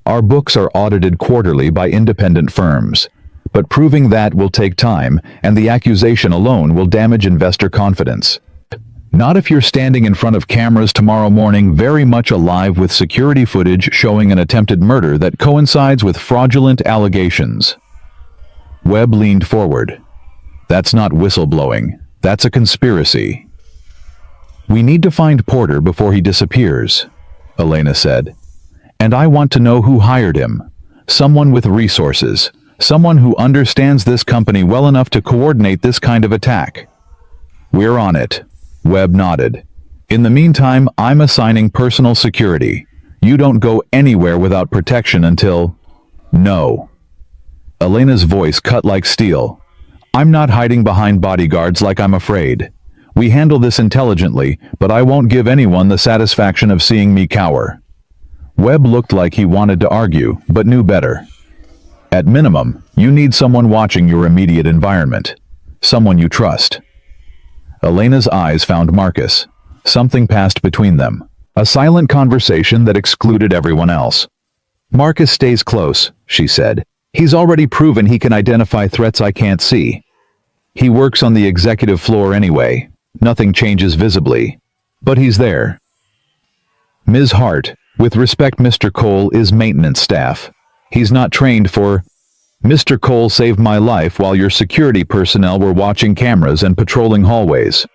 Our books are audited quarterly by independent firms, but proving that will take time, and the accusation alone will damage investor confidence. Not if you're standing in front of cameras tomorrow morning very much alive with security footage showing an attempted murder that coincides with fraudulent allegations. Webb leaned forward. That's not whistleblowing. That's a conspiracy. We need to find Porter before he disappears, Elena said. And I want to know who hired him. Someone with resources. Someone who understands this company well enough to coordinate this kind of attack. We're on it. Webb nodded. In the meantime, I'm assigning personal security. You don't go anywhere without protection until... No. Elena's voice cut like steel. I'm not hiding behind bodyguards like I'm afraid. We handle this intelligently, but I won't give anyone the satisfaction of seeing me cower. Webb looked like he wanted to argue, but knew better. At minimum, you need someone watching your immediate environment. Someone you trust. Elena's eyes found Marcus. Something passed between them. A silent conversation that excluded everyone else. Marcus stays close, she said. He's already proven he can identify threats I can't see. He works on the executive floor anyway. Nothing changes visibly. But he's there. Ms. Hart, with respect, Mr. Cole is maintenance staff. He's not trained for... Mr. Cole saved my life while your security personnel were watching cameras and patrolling hallways.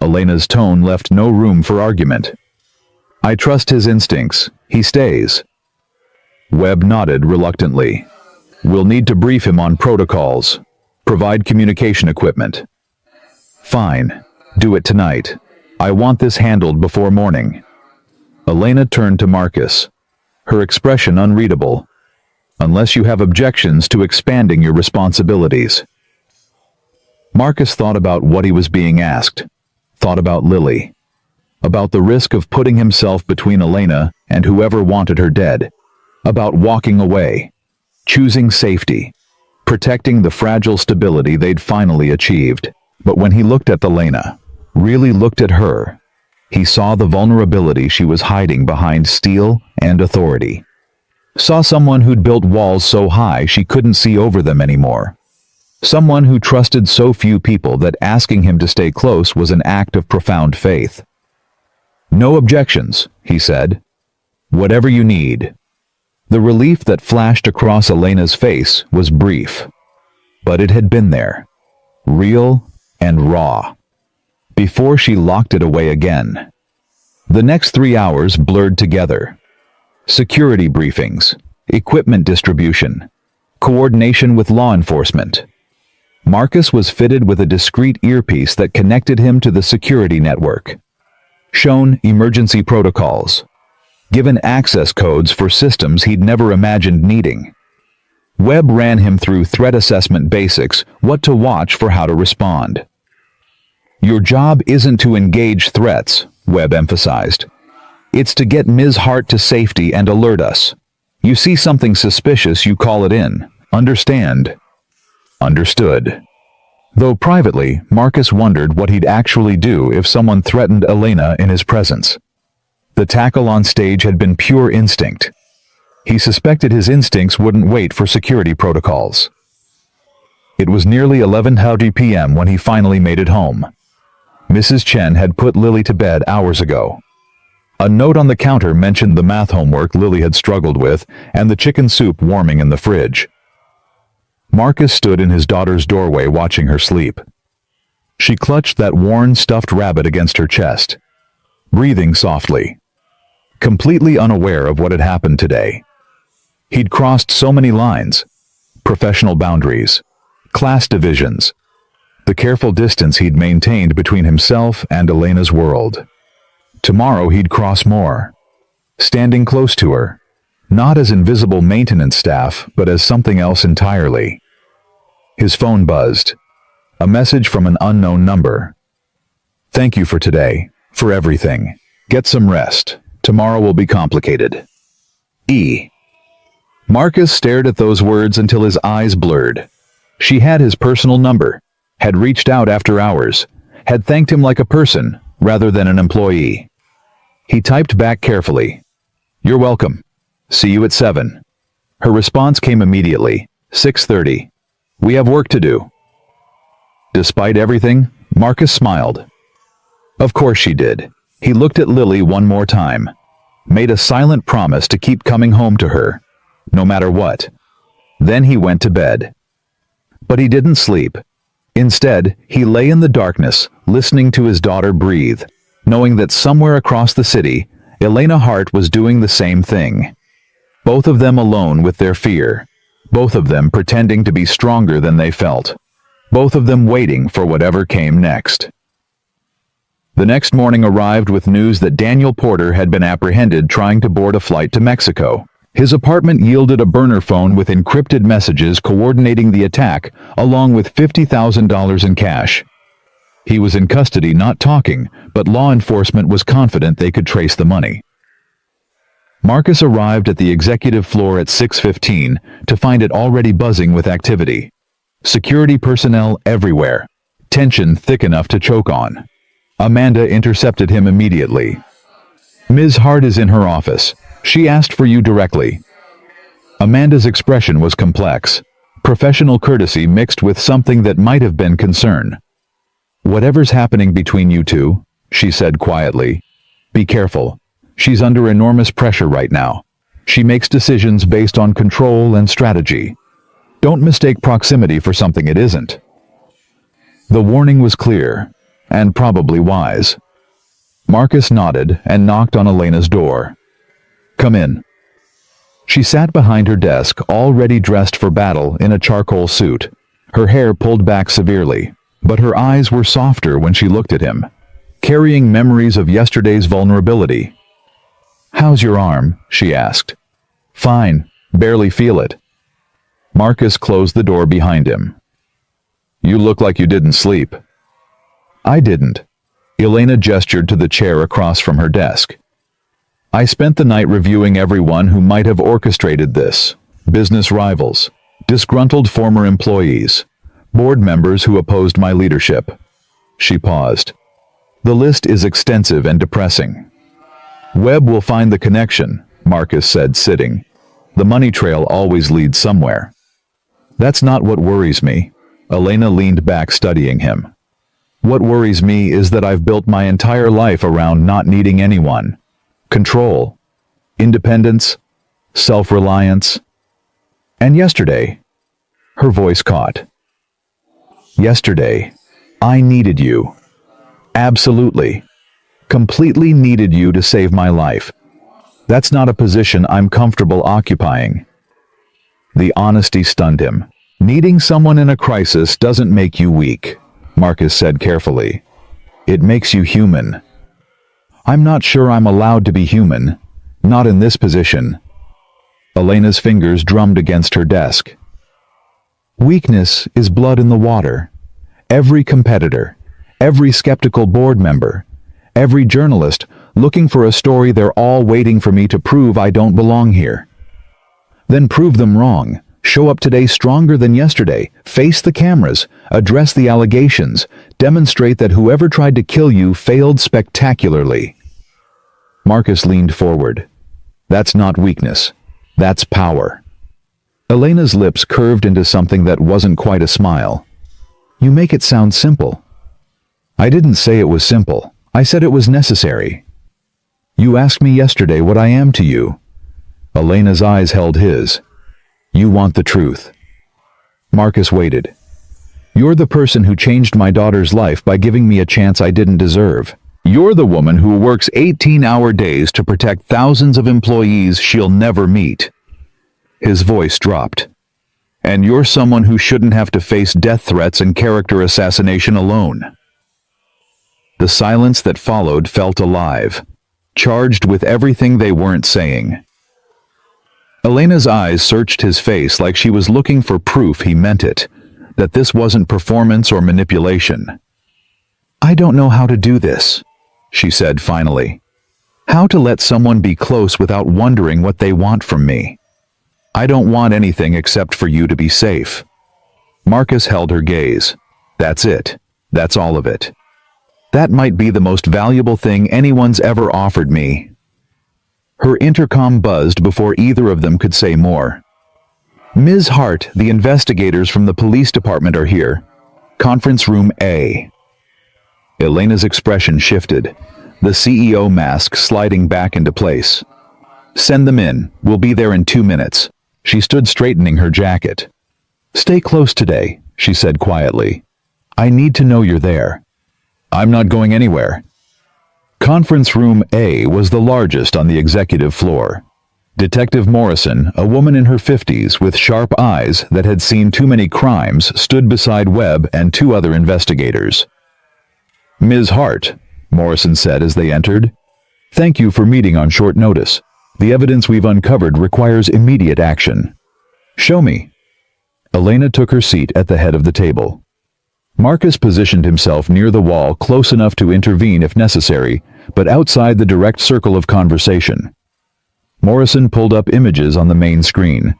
Elena's tone left no room for argument. I trust his instincts. He stays. Webb nodded reluctantly. We'll need to brief him on protocols. Provide communication equipment. Fine. Do it tonight. I want this handled before morning. Elena turned to Marcus. Her expression unreadable. Unless you have objections to expanding your responsibilities. Marcus thought about what he was being asked. Thought about Lily. About the risk of putting himself between Elena and whoever wanted her dead. About walking away. Choosing safety. Protecting the fragile stability they'd finally achieved. But when he looked at Elena, really looked at her, he saw the vulnerability she was hiding behind steel and authority. Saw someone who'd built walls so high she couldn't see over them anymore. Someone who trusted so few people that asking him to stay close was an act of profound faith. No objections, he said. Whatever you need. The relief that flashed across Elena's face was brief. But it had been there. Real and raw. Before she locked it away again. The next 3 hours blurred together. Security briefings, equipment distribution, coordination with law enforcement. Marcus was fitted with a discreet earpiece that connected him to the security network. Shown emergency protocols. Given access codes for systems he'd never imagined needing. Webb ran him through threat assessment basics, what to watch for how to respond. Your job isn't to engage threats, Webb emphasized. It's to get Ms. Hart to safety and alert us. You see something suspicious, you call it in. Understand? Understood. Though privately, Marcus wondered what he'd actually do if someone threatened Elena in his presence. The tackle on stage had been pure instinct. He suspected his instincts wouldn't wait for security protocols. It was nearly 11:30 p.m. when he finally made it home. Mrs. Chen had put Lily to bed hours ago. A note on the counter mentioned the math homework Lily had struggled with and the chicken soup warming in the fridge. Marcus stood in his daughter's doorway watching her sleep. She clutched that worn stuffed rabbit against her chest, breathing softly. completely unaware of what had happened today. He'd crossed so many lines, professional boundaries, class divisions, the careful distance he'd maintained between himself and Elena's world. Tomorrow he'd cross more, standing close to her, not as invisible maintenance staff, but as something else entirely. His phone buzzed. A message from an unknown number. "Thank you for today, for everything. Get some rest. Tomorrow will be complicated. E." Marcus stared at those words until his eyes blurred. She had his personal number, had reached out after hours, had thanked him like a person rather than an employee. He typed back carefully. "You're welcome. See you at 7. Her response came immediately. 6:30. "We have work to do." Despite everything, Marcus smiled. Of course she did. He looked at Lily one more time, made a silent promise to keep coming home to her, no matter what. Then he went to bed. But he didn't sleep. Instead, he lay in the darkness, listening to his daughter breathe, knowing that somewhere across the city, Elena Hart was doing the same thing. Both of them alone with their fear. Both of them pretending to be stronger than they felt. Both of them waiting for whatever came next. The next morning arrived with news that Daniel Porter had been apprehended trying to board a flight to Mexico. His apartment yielded a burner phone with encrypted messages coordinating the attack, along with $50,000 in cash. He was in custody not talking, but law enforcement was confident they could trace the money. Marcus arrived at the executive floor at 6:15 to find it already buzzing with activity. Security personnel everywhere, tension thick enough to choke on. Amanda intercepted him immediately. "Ms. Hart is in her office. She asked for you directly." Amanda's expression was complex, professional courtesy mixed with something that might have been concern. "Whatever's happening between you two," she said quietly, "be careful. She's under enormous pressure right now. She makes decisions based on control and strategy. Don't mistake proximity for something it isn't." The warning was clear, and probably wise. Marcus nodded and knocked on Elena's door. "Come in." She sat behind her desk, already dressed for battle in a charcoal suit, her hair pulled back severely, but her eyes were softer when she looked at him, carrying memories of yesterday's vulnerability. "How's your arm?" she asked. "Fine, barely feel it." Marcus closed the door behind him. "You look like you didn't sleep." "I didn't." Elena gestured to the chair across from her desk. "I spent the night reviewing everyone who might have orchestrated this. Business rivals, disgruntled former employees, board members who opposed my leadership." She paused. "The list is extensive and depressing." "Webb will find the connection," Marcus said, sitting. "The money trail always leads somewhere." "That's not what worries me." Elena leaned back, studying him. "What worries me is that I've built my entire life around not needing anyone. Control, independence, self-reliance. And yesterday," her voice caught. "Yesterday, I needed you. Absolutely. Completely needed you to save my life. That's not a position I'm comfortable occupying." The honesty stunned him. "Needing someone in a crisis doesn't make you weak," Marcus said carefully. "It makes you human." "I'm not sure I'm allowed to be human. Not in this position." Elena's fingers drummed against her desk. "Weakness is blood in the water. Every competitor, every skeptical board member, every journalist looking for a story, they're all waiting for me to prove I don't belong here. Then prove them wrong. Show up today stronger than yesterday. Face the cameras. Address the allegations. Demonstrate that whoever tried to kill you failed spectacularly." Marcus leaned forward. "That's not weakness. That's power." Elena's lips curved into something that wasn't quite a smile. "You make it sound simple." "I didn't say it was simple. I said it was necessary." "You asked me yesterday what I am to you." Elena's eyes held his. "You want the truth." Marcus waited. "You're the person who changed my daughter's life by giving me a chance I didn't deserve. You're the woman who works 18-hour days to protect thousands of employees she'll never meet. His voice dropped. And you're someone who shouldn't have to face death threats and character assassination alone. The silence that followed felt alive, charged with everything they weren't saying. Elena's eyes searched his face like she was looking for proof he meant it, that this wasn't performance or manipulation. I don't know how to do this, she said finally. How to let someone be close without wondering what they want from me. I don't want anything except for you to be safe. Marcus held her gaze. That's it. That's all of it. That might be the most valuable thing anyone's ever offered me. Her intercom buzzed before either of them could say more. Ms. Hart, the investigators from the police department are here. Conference room A. Elena's expression shifted, the CEO mask sliding back into place. Send them in. We'll be there in 2 minutes. She stood straightening her jacket. Stay close today, she said quietly. I need to know you're there. I'm not going anywhere. Conference room A was the largest on the executive floor. Detective Morrison, a woman in her 50s with sharp eyes that had seen too many crimes, stood beside Webb and 2 other investigators. Ms. Hart, Morrison said as they entered, thank you for meeting on short notice. The evidence we've uncovered requires immediate action. Show me. Elena took her seat at the head of the table. Marcus positioned himself near the wall, close enough to intervene if necessary, but outside the direct circle of conversation. Morrison pulled up images on the main screen.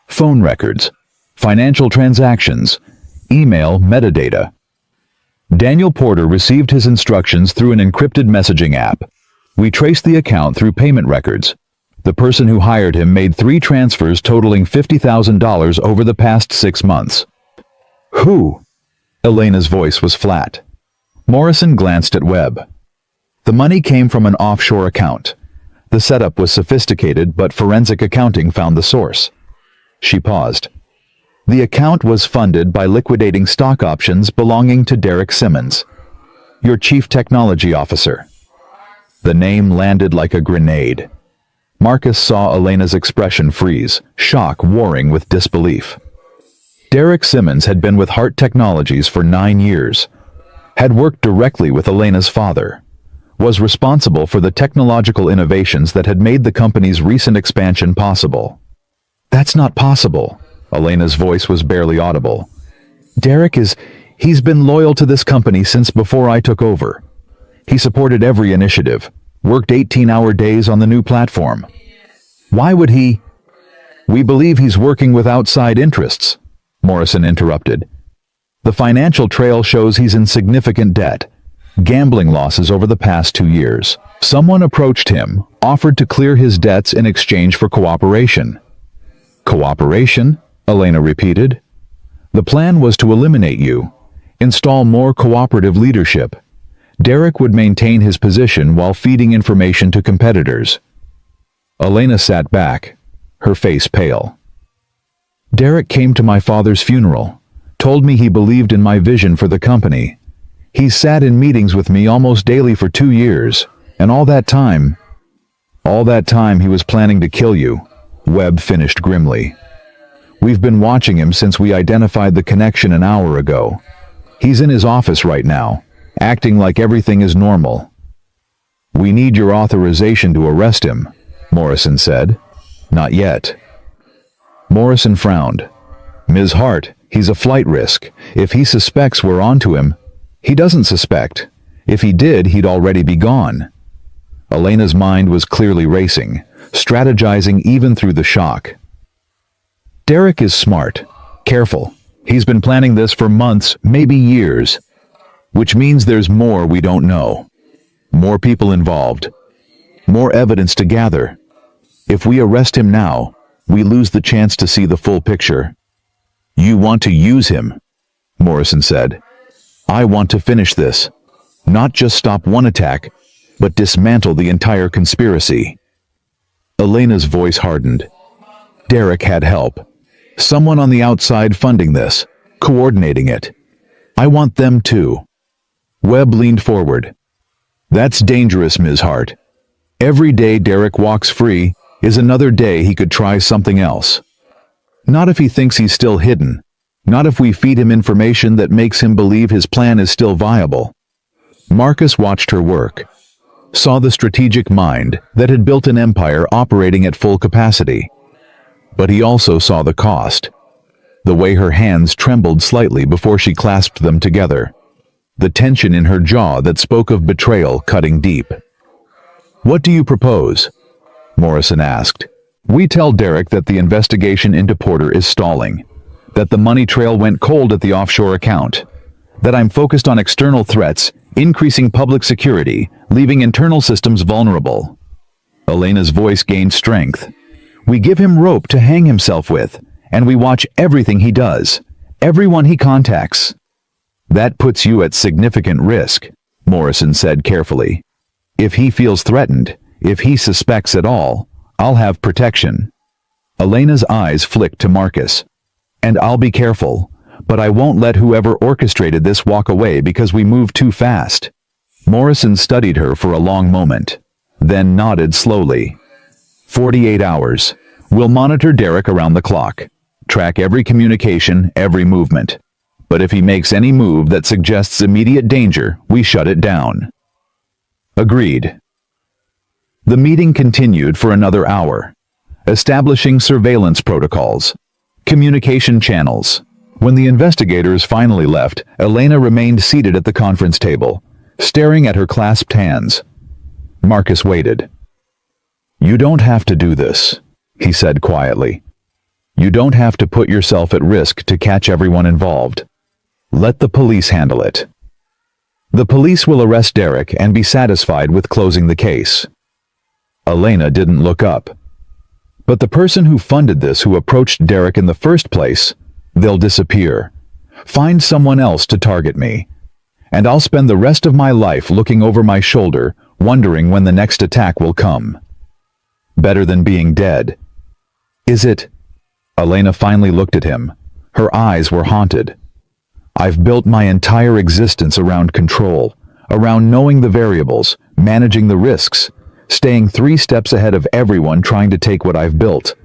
Phone records, financial transactions, email metadata. Daniel Porter received his instructions through an encrypted messaging app. We traced the account through payment records. The person who hired him made 3 transfers totaling $50,000 over the past 6 months. Who? Elena's voice was flat. Morrison glanced at Webb. The money came from an offshore account. The setup was sophisticated, but forensic accounting found the source. She paused. The account was funded by liquidating stock options belonging to Derek Simmons, your chief technology officer. The name landed like a grenade. Marcus saw Elena's expression freeze, shock warring with disbelief. Derek Simmons had been with Hart Technologies for 9 years, had worked directly with Elena's father, was responsible for the technological innovations that had made the company's recent expansion possible. That's not possible. Elena's voice was barely audible. He's been loyal to this company since before I took over. He supported every initiative, worked 18-hour days on the new platform. Why would he? We believe he's working with outside interests, Morrison interrupted. The financial trail shows he's in significant debt, gambling losses over the past 2 years. Someone approached him, offered to clear his debts in exchange for cooperation. Cooperation? Elena repeated. The plan was to eliminate you, install more cooperative leadership. Derek would maintain his position while feeding information to competitors. Elena sat back, her face pale. Derek came to my father's funeral, told me he believed in my vision for the company. He sat in meetings with me almost daily for 2 years, and all that time he was planning to kill you, Webb finished grimly. We've been watching him since we identified the connection an hour ago. He's in his office right now, acting like everything is normal. We need your authorization to arrest him, Morrison said. Not yet. Morrison frowned. Ms. Hart, he's a flight risk. If he suspects we're onto him, he doesn't suspect. If he did, he'd already be gone. Elena's mind was clearly racing, strategizing even through the shock. Derek is smart, careful. He's been planning this for months, maybe years. Which means there's more we don't know. More people involved. More evidence to gather. If we arrest him now, we lose the chance to see the full picture. You want to use him, Morrison said. I want to finish this. Not just stop one attack, but dismantle the entire conspiracy. Elena's voice hardened. Derek had help. Someone on the outside funding this, coordinating it. I want them too. Webb leaned forward. That's dangerous, Ms. Hart. Every day Derek walks free is another day he could try something else. Not if he thinks he's still hidden. Not if we feed him information that makes him believe his plan is still viable. Marcus watched her work, saw the strategic mind that had built an empire operating at full capacity. But he also saw the cost. The way her hands trembled slightly before she clasped them together. The tension in her jaw that spoke of betrayal cutting deep. "What do you propose?" Morrison asked. "We tell Derek that the investigation into Porter is stalling, that the money trail went cold at the offshore account, that I'm focused on external threats, increasing public security, leaving internal systems vulnerable." Elena's voice gained strength. "We give him rope to hang himself with, and we watch everything he does, everyone he contacts." "That puts you at significant risk," Morrison said carefully. "If he feels threatened, if he suspects at all, I'll have protection." Elena's eyes flicked to Marcus. "And I'll be careful, but I won't let whoever orchestrated this walk away because we moved too fast." Morrison studied her for a long moment, then nodded slowly. 48 hours. We'll monitor Derek around the clock, track every communication, every movement. But if he makes any move that suggests immediate danger, we shut it down." Agreed. The meeting continued for another hour, establishing surveillance protocols, communication channels. When the investigators finally left, Elena remained seated at the conference table, staring at her clasped hands. Marcus waited. "You don't have to do this," he said quietly. "You don't have to put yourself at risk to catch everyone involved. Let the police handle it. The police will arrest Derek and be satisfied with closing the case." Elena didn't look up. "But the person who funded this, who approached Derek in the first place, they'll disappear. Find someone else to target me. And I'll spend the rest of my life looking over my shoulder, wondering when the next attack will come. Better than being dead." "Is it?" Elena finally looked at him. Her eyes were haunted. "I've built my entire existence around control, around knowing the variables, managing the risks, staying 3 steps ahead of everyone trying to take what I've built.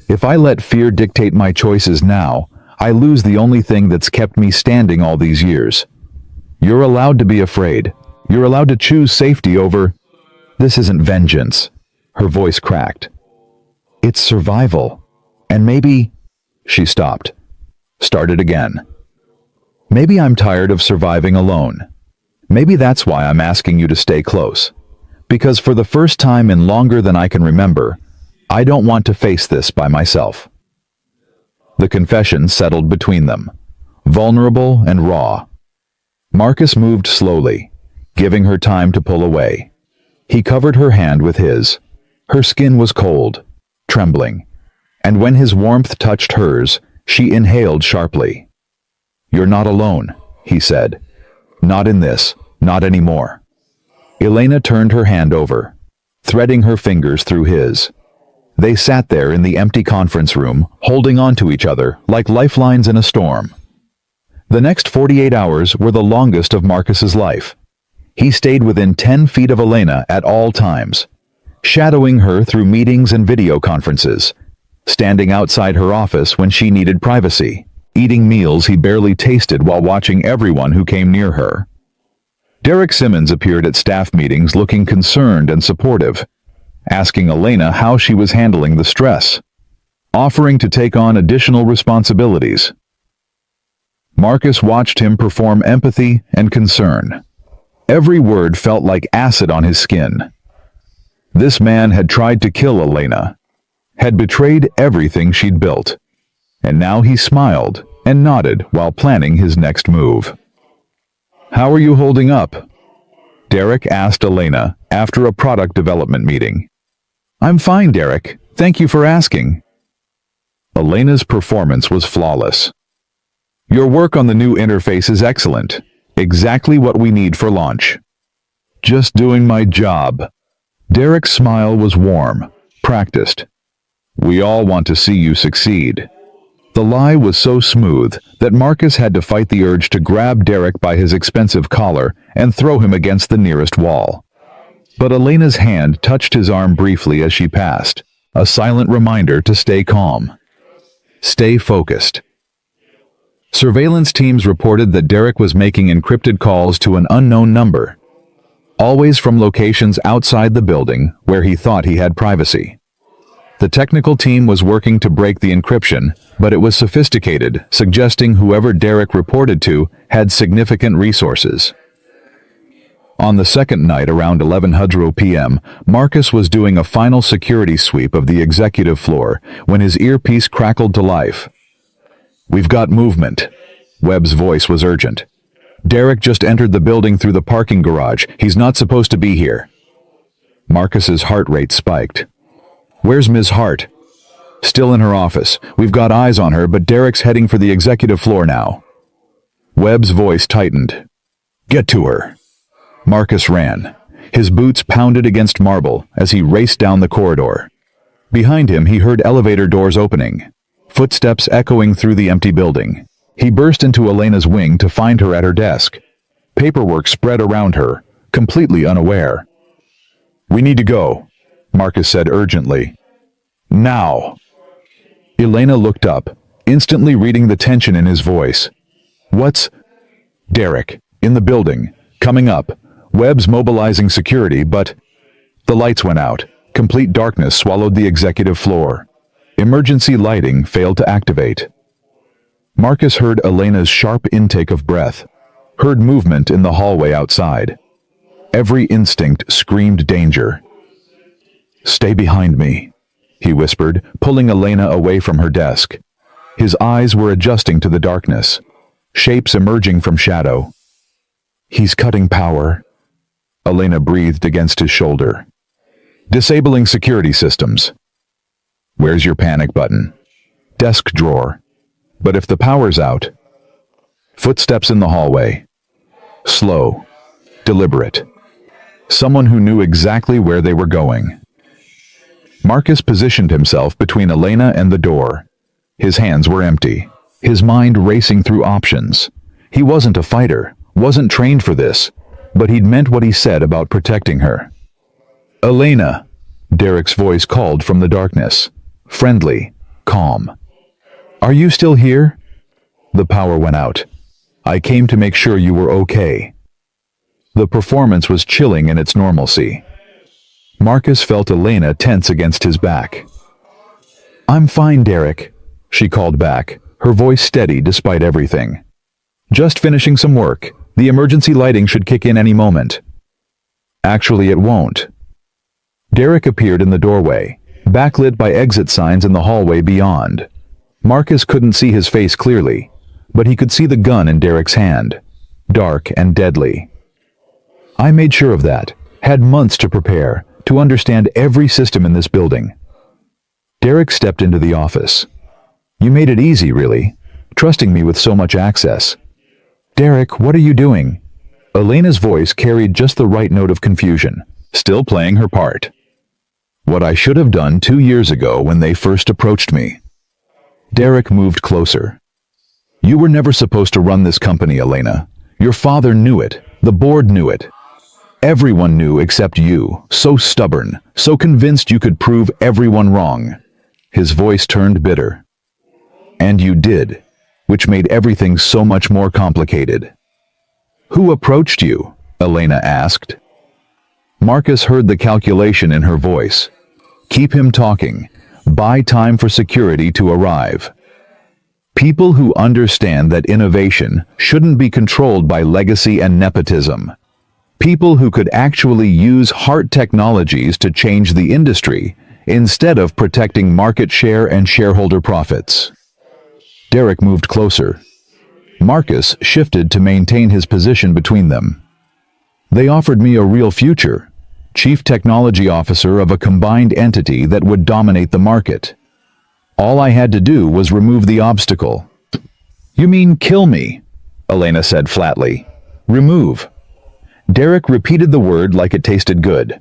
If I let fear dictate my choices now, I lose the only thing that's kept me standing all these years. You're allowed to be afraid. You're allowed to choose safety over—" "This isn't vengeance." Her voice cracked. "It's survival. And maybe—" She stopped. Started again. "Maybe I'm tired of surviving alone. Maybe that's why I'm asking you to stay close. Because for the first time in longer than I can remember, I don't want to face this by myself." The confession settled between them, vulnerable and raw. Marcus moved slowly, giving her time to pull away. He covered her hand with his. Her skin was cold, trembling, and when his warmth touched hers, she inhaled sharply. "You're not alone," he said. "Not in this, not anymore." Elena turned her hand over, threading her fingers through his. They sat there in the empty conference room, holding on to each other like lifelines in a storm. The next 48 hours were the longest of Marcus's life. He stayed within 10 feet of Elena at all times, shadowing her through meetings and video conferences, standing outside her office when she needed privacy, eating meals he barely tasted while watching everyone who came near her. Derek Simmons appeared at staff meetings looking concerned and supportive, asking Elena how she was handling the stress, offering to take on additional responsibilities. Marcus watched him perform empathy and concern. Every word felt like acid on his skin. This man had tried to kill Elena, had betrayed everything she'd built, and now he smiled and nodded while planning his next move. "How are you holding up?" Derek asked Elena after a product development meeting. "I'm fine, Derek. Thank you for asking." Elena's performance was flawless. "Your work on the new interface is excellent. Exactly what we need for launch." "Just doing my job." Derek's smile was warm, practiced. "We all want to see you succeed." The lie was so smooth that Marcus had to fight the urge to grab Derek by his expensive collar and throw him against the nearest wall. But Elena's hand touched his arm briefly as she passed, a silent reminder to stay calm. Stay focused. Surveillance teams reported that Derek was making encrypted calls to an unknown number, always from locations outside the building where he thought he had privacy. The technical team was working to break the encryption, but it was sophisticated, suggesting whoever Derek reported to had significant resources. On the second night around 11:00 p.m., Marcus was doing a final security sweep of the executive floor when his earpiece crackled to life. "We've got movement." Webb's voice was urgent. "Derek just entered the building through the parking garage. He's not supposed to be here." Marcus's heart rate spiked. "Where's Ms. Hart?" "Still in her office. We've got eyes on her, but Derek's heading for the executive floor now." Webb's voice tightened. "Get to her." Marcus ran. His boots pounded against marble as he raced down the corridor. Behind him he heard elevator doors opening, footsteps echoing through the empty building. He burst into Elena's wing to find her at her desk. Paperwork spread around her, completely unaware. "We need to go," Marcus said urgently. "Now." Elena looked up, instantly reading the tension in his voice. "What's—" "Derek, in the building, coming up. Webb's mobilizing security, but—" The lights went out. Complete darkness swallowed the executive floor. Emergency lighting failed to activate. Marcus heard Elena's sharp intake of breath, heard movement in the hallway outside. Every instinct screamed danger. "Stay behind me," he whispered, pulling Elena away from her desk. His eyes were adjusting to the darkness, shapes emerging from shadow. "He's cutting power." Elena breathed against his shoulder. "Disabling security systems." "Where's your panic button?" "Desk drawer." "But if the power's out—" Footsteps in the hallway. Slow, deliberate. Someone who knew exactly where they were going. Marcus positioned himself between Elena and the door. His hands were empty, his mind racing through options. He wasn't a fighter, wasn't trained for this, but he'd meant what he said about protecting her. "Elena," Derek's voice called from the darkness. Friendly, calm. "Are you still here?" The power went out. "I came to make sure you were okay." The performance was chilling in its normalcy. Marcus felt Elena tense against his back. "I'm fine, Derek," she called back, her voice steady despite everything. "Just finishing some work. The emergency lighting should kick in any moment." "Actually, it won't." Derek appeared in the doorway, backlit by exit signs in the hallway beyond. Marcus couldn't see his face clearly, but he could see the gun in Derek's hand, dark and deadly. "I made sure of that, had months to prepare, to understand every system in this building." Derek stepped into the office. "You made it easy, really, trusting me with so much access." "Derek, what are you doing?" Elena's voice carried just the right note of confusion, still playing her part. "What I should have done 2 years ago when they first approached me." Derek moved closer. "You were never supposed to run this company, Elena. Your father knew it. The board knew it. Everyone knew except you, so stubborn, so convinced you could prove everyone wrong." His voice turned bitter. "And you did, which made everything so much more complicated." "Who approached you?" Elena asked. Marcus heard the calculation in her voice. Keep him talking. Buy time for security to arrive. People who understand that innovation shouldn't be controlled by legacy and nepotism. People who could actually use Hart Technologies to change the industry instead of protecting market share and shareholder profits. Derek moved closer. Marcus shifted to maintain his position between them. "They offered me a real future. Chief Technology Officer of a combined entity that would dominate the market. All I had to do was remove the obstacle." "You mean kill me?" Elena said flatly. "Remove." Derek repeated the word like it tasted good.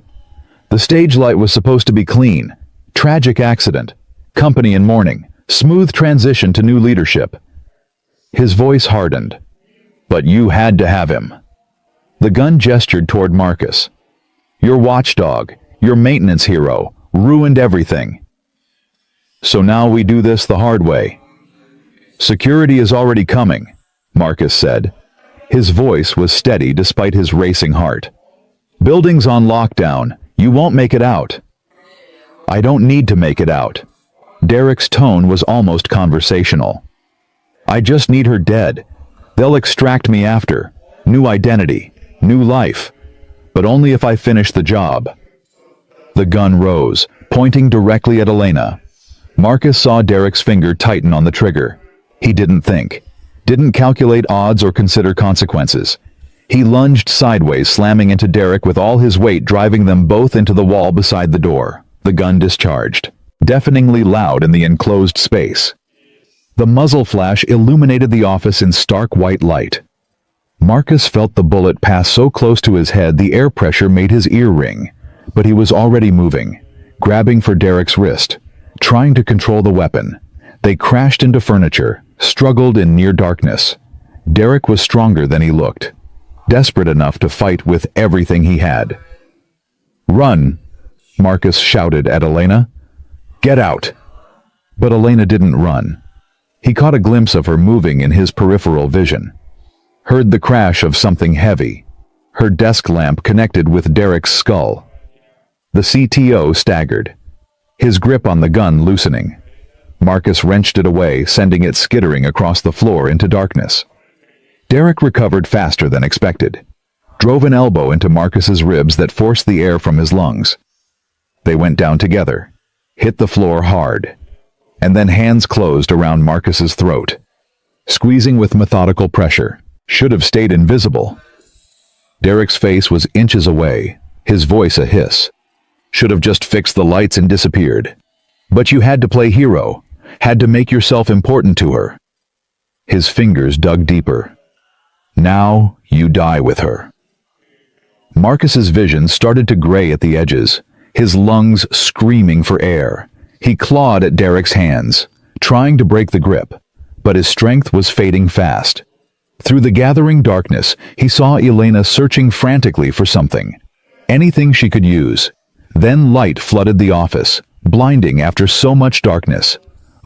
The stage light was supposed to be clean. Tragic accident. Company in mourning. Smooth transition to new leadership. His voice hardened. "But you had to have him." The gun gestured toward Marcus. Your watchdog, your maintenance hero, ruined everything. So now we do this the hard way. Security is already coming, Marcus said. His voice was steady despite his racing heart. Building's on lockdown. You won't make it out. I don't need to make it out. Derek's tone was almost conversational. I just need her dead. They'll extract me after. New identity, new life. But only if I finish the job. The gun rose, pointing directly at Elena. Marcus saw Derek's finger tighten on the trigger. He didn't think. Didn't calculate odds or consider consequences. He lunged sideways, slamming into Derek with all his weight, driving them both into the wall beside the door. The gun discharged, deafeningly loud in the enclosed space. The muzzle flash illuminated the office in stark white light. Marcus felt the bullet pass so close to his head the air pressure made his ear ring, but he was already moving, grabbing for Derek's wrist, trying to control the weapon. They crashed into furniture, struggled in near darkness. Derek was stronger than he looked, desperate enough to fight with everything he had. Run, Marcus shouted at Elena. Get out. But Elena didn't run. He caught a glimpse of her moving in his peripheral vision. Heard the crash of something heavy. Her desk lamp connected with Derek's skull. The CTO staggered, his grip on the gun loosening. Marcus wrenched it away, sending it skittering across the floor into darkness. Derek recovered faster than expected, drove an elbow into Marcus's ribs that forced the air from his lungs. They went down together, hit the floor hard, and then hands closed around Marcus's throat. Squeezing with methodical pressure, should have stayed invisible. Derek's face was inches away, his voice a hiss. Should have just fixed the lights and disappeared. But you had to play hero, had to make yourself important to her. His fingers dug deeper. Now you die with her. Marcus's vision started to gray at the edges, his lungs screaming for air. He clawed at Derek's hands, trying to break the grip, but his strength was fading fast. Through the gathering darkness, he saw Elena searching frantically for something. Anything she could use. Then light flooded the office, blinding after so much darkness.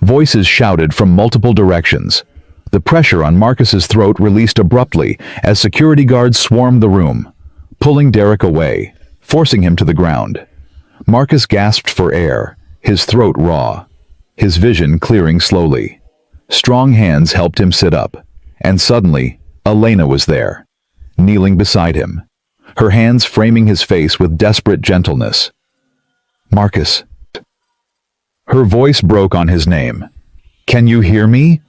Voices shouted from multiple directions. The pressure on Marcus's throat released abruptly as security guards swarmed the room, pulling Derek away, forcing him to the ground. Marcus gasped for air, his throat raw, his vision clearing slowly. Strong hands helped him sit up, and suddenly, Elena was there, kneeling beside him, her hands framing his face with desperate gentleness. Marcus. Her voice broke on his name. Can you hear me?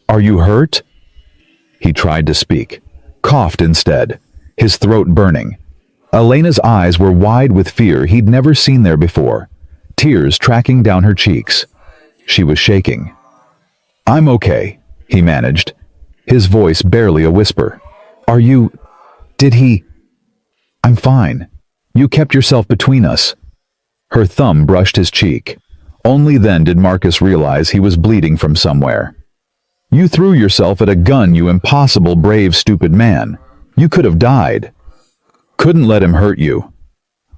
Are you hurt? He tried to speak, coughed instead, his throat burning. Elena's eyes were wide with fear he'd never seen there before, tears tracking down her cheeks. She was shaking. I'm okay, he managed, his voice barely a whisper. Did he? I'm fine. You kept yourself between us. Her thumb brushed his cheek. Only then did Marcus realize he was bleeding from somewhere. You threw yourself at a gun, you impossible, brave, stupid man. You could have died. Couldn't let him hurt you.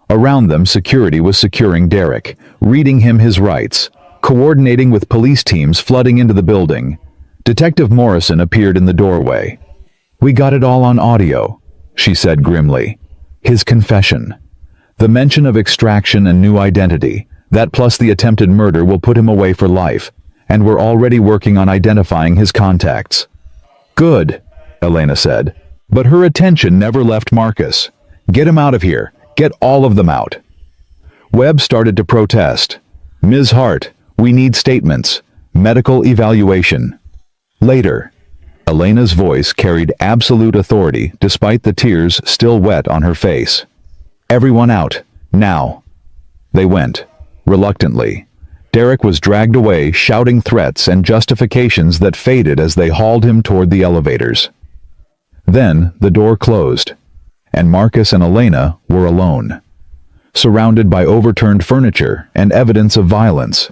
Around them, security was securing Derek, reading him his rights, coordinating with police teams flooding into the building. Detective Morrison appeared in the doorway. We got it all on audio, she said grimly. His confession. The mention of extraction and new identity, that plus the attempted murder will put him away for life, and we're already working on identifying his contacts. Good, Elena said, but her attention never left Marcus. Get him out of here. Get all of them out. Webb started to protest. Ms. Hart, we need statements. Medical evaluation. Later. Elena's voice carried absolute authority despite the tears still wet on her face. Everyone out, now. They went, reluctantly. Derek was dragged away, shouting threats and justifications that faded as they hauled him toward the elevators. Then the door closed, and Marcus and Elena were alone, surrounded by overturned furniture and evidence of violence,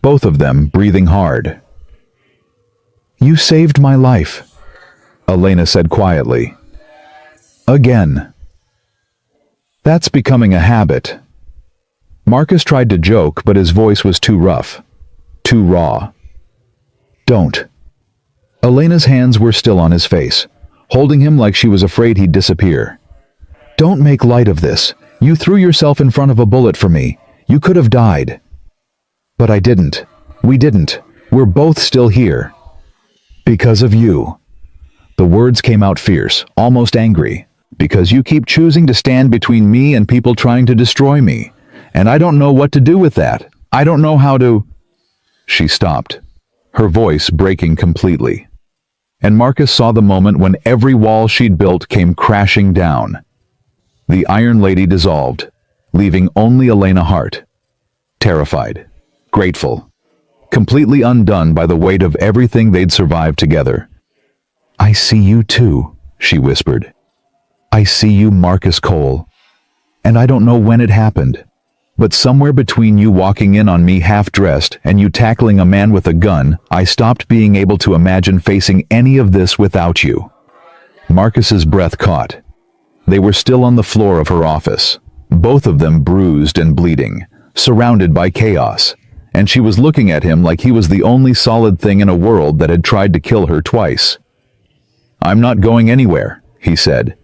both of them breathing hard. You saved my life, Elena said quietly. Again. That's becoming a habit. Marcus tried to joke, but his voice was too rough, too raw. Don't. Elena's hands were still on his face, holding him like she was afraid he'd disappear. Don't make light of this. You threw yourself in front of a bullet for me. You could have died. But I didn't. We didn't. We're both still here. Because of you. The words came out fierce, almost angry. Because you keep choosing to stand between me and people trying to destroy me. And I don't know what to do with that. I don't know how to... She stopped, her voice breaking completely. And Marcus saw the moment when every wall she'd built came crashing down. The Iron Lady dissolved, leaving only Elena Hart. Terrified, grateful, completely undone by the weight of everything they'd survived together. I see you too, she whispered. I see you, Marcus Cole. And I don't know when it happened, but somewhere between you walking in on me half-dressed and you tackling a man with a gun, I stopped being able to imagine facing any of this without you. Marcus's breath caught. They were still on the floor of her office, both of them bruised and bleeding, surrounded by chaos, and she was looking at him like he was the only solid thing in a world that had tried to kill her twice. I'm not going anywhere, he said,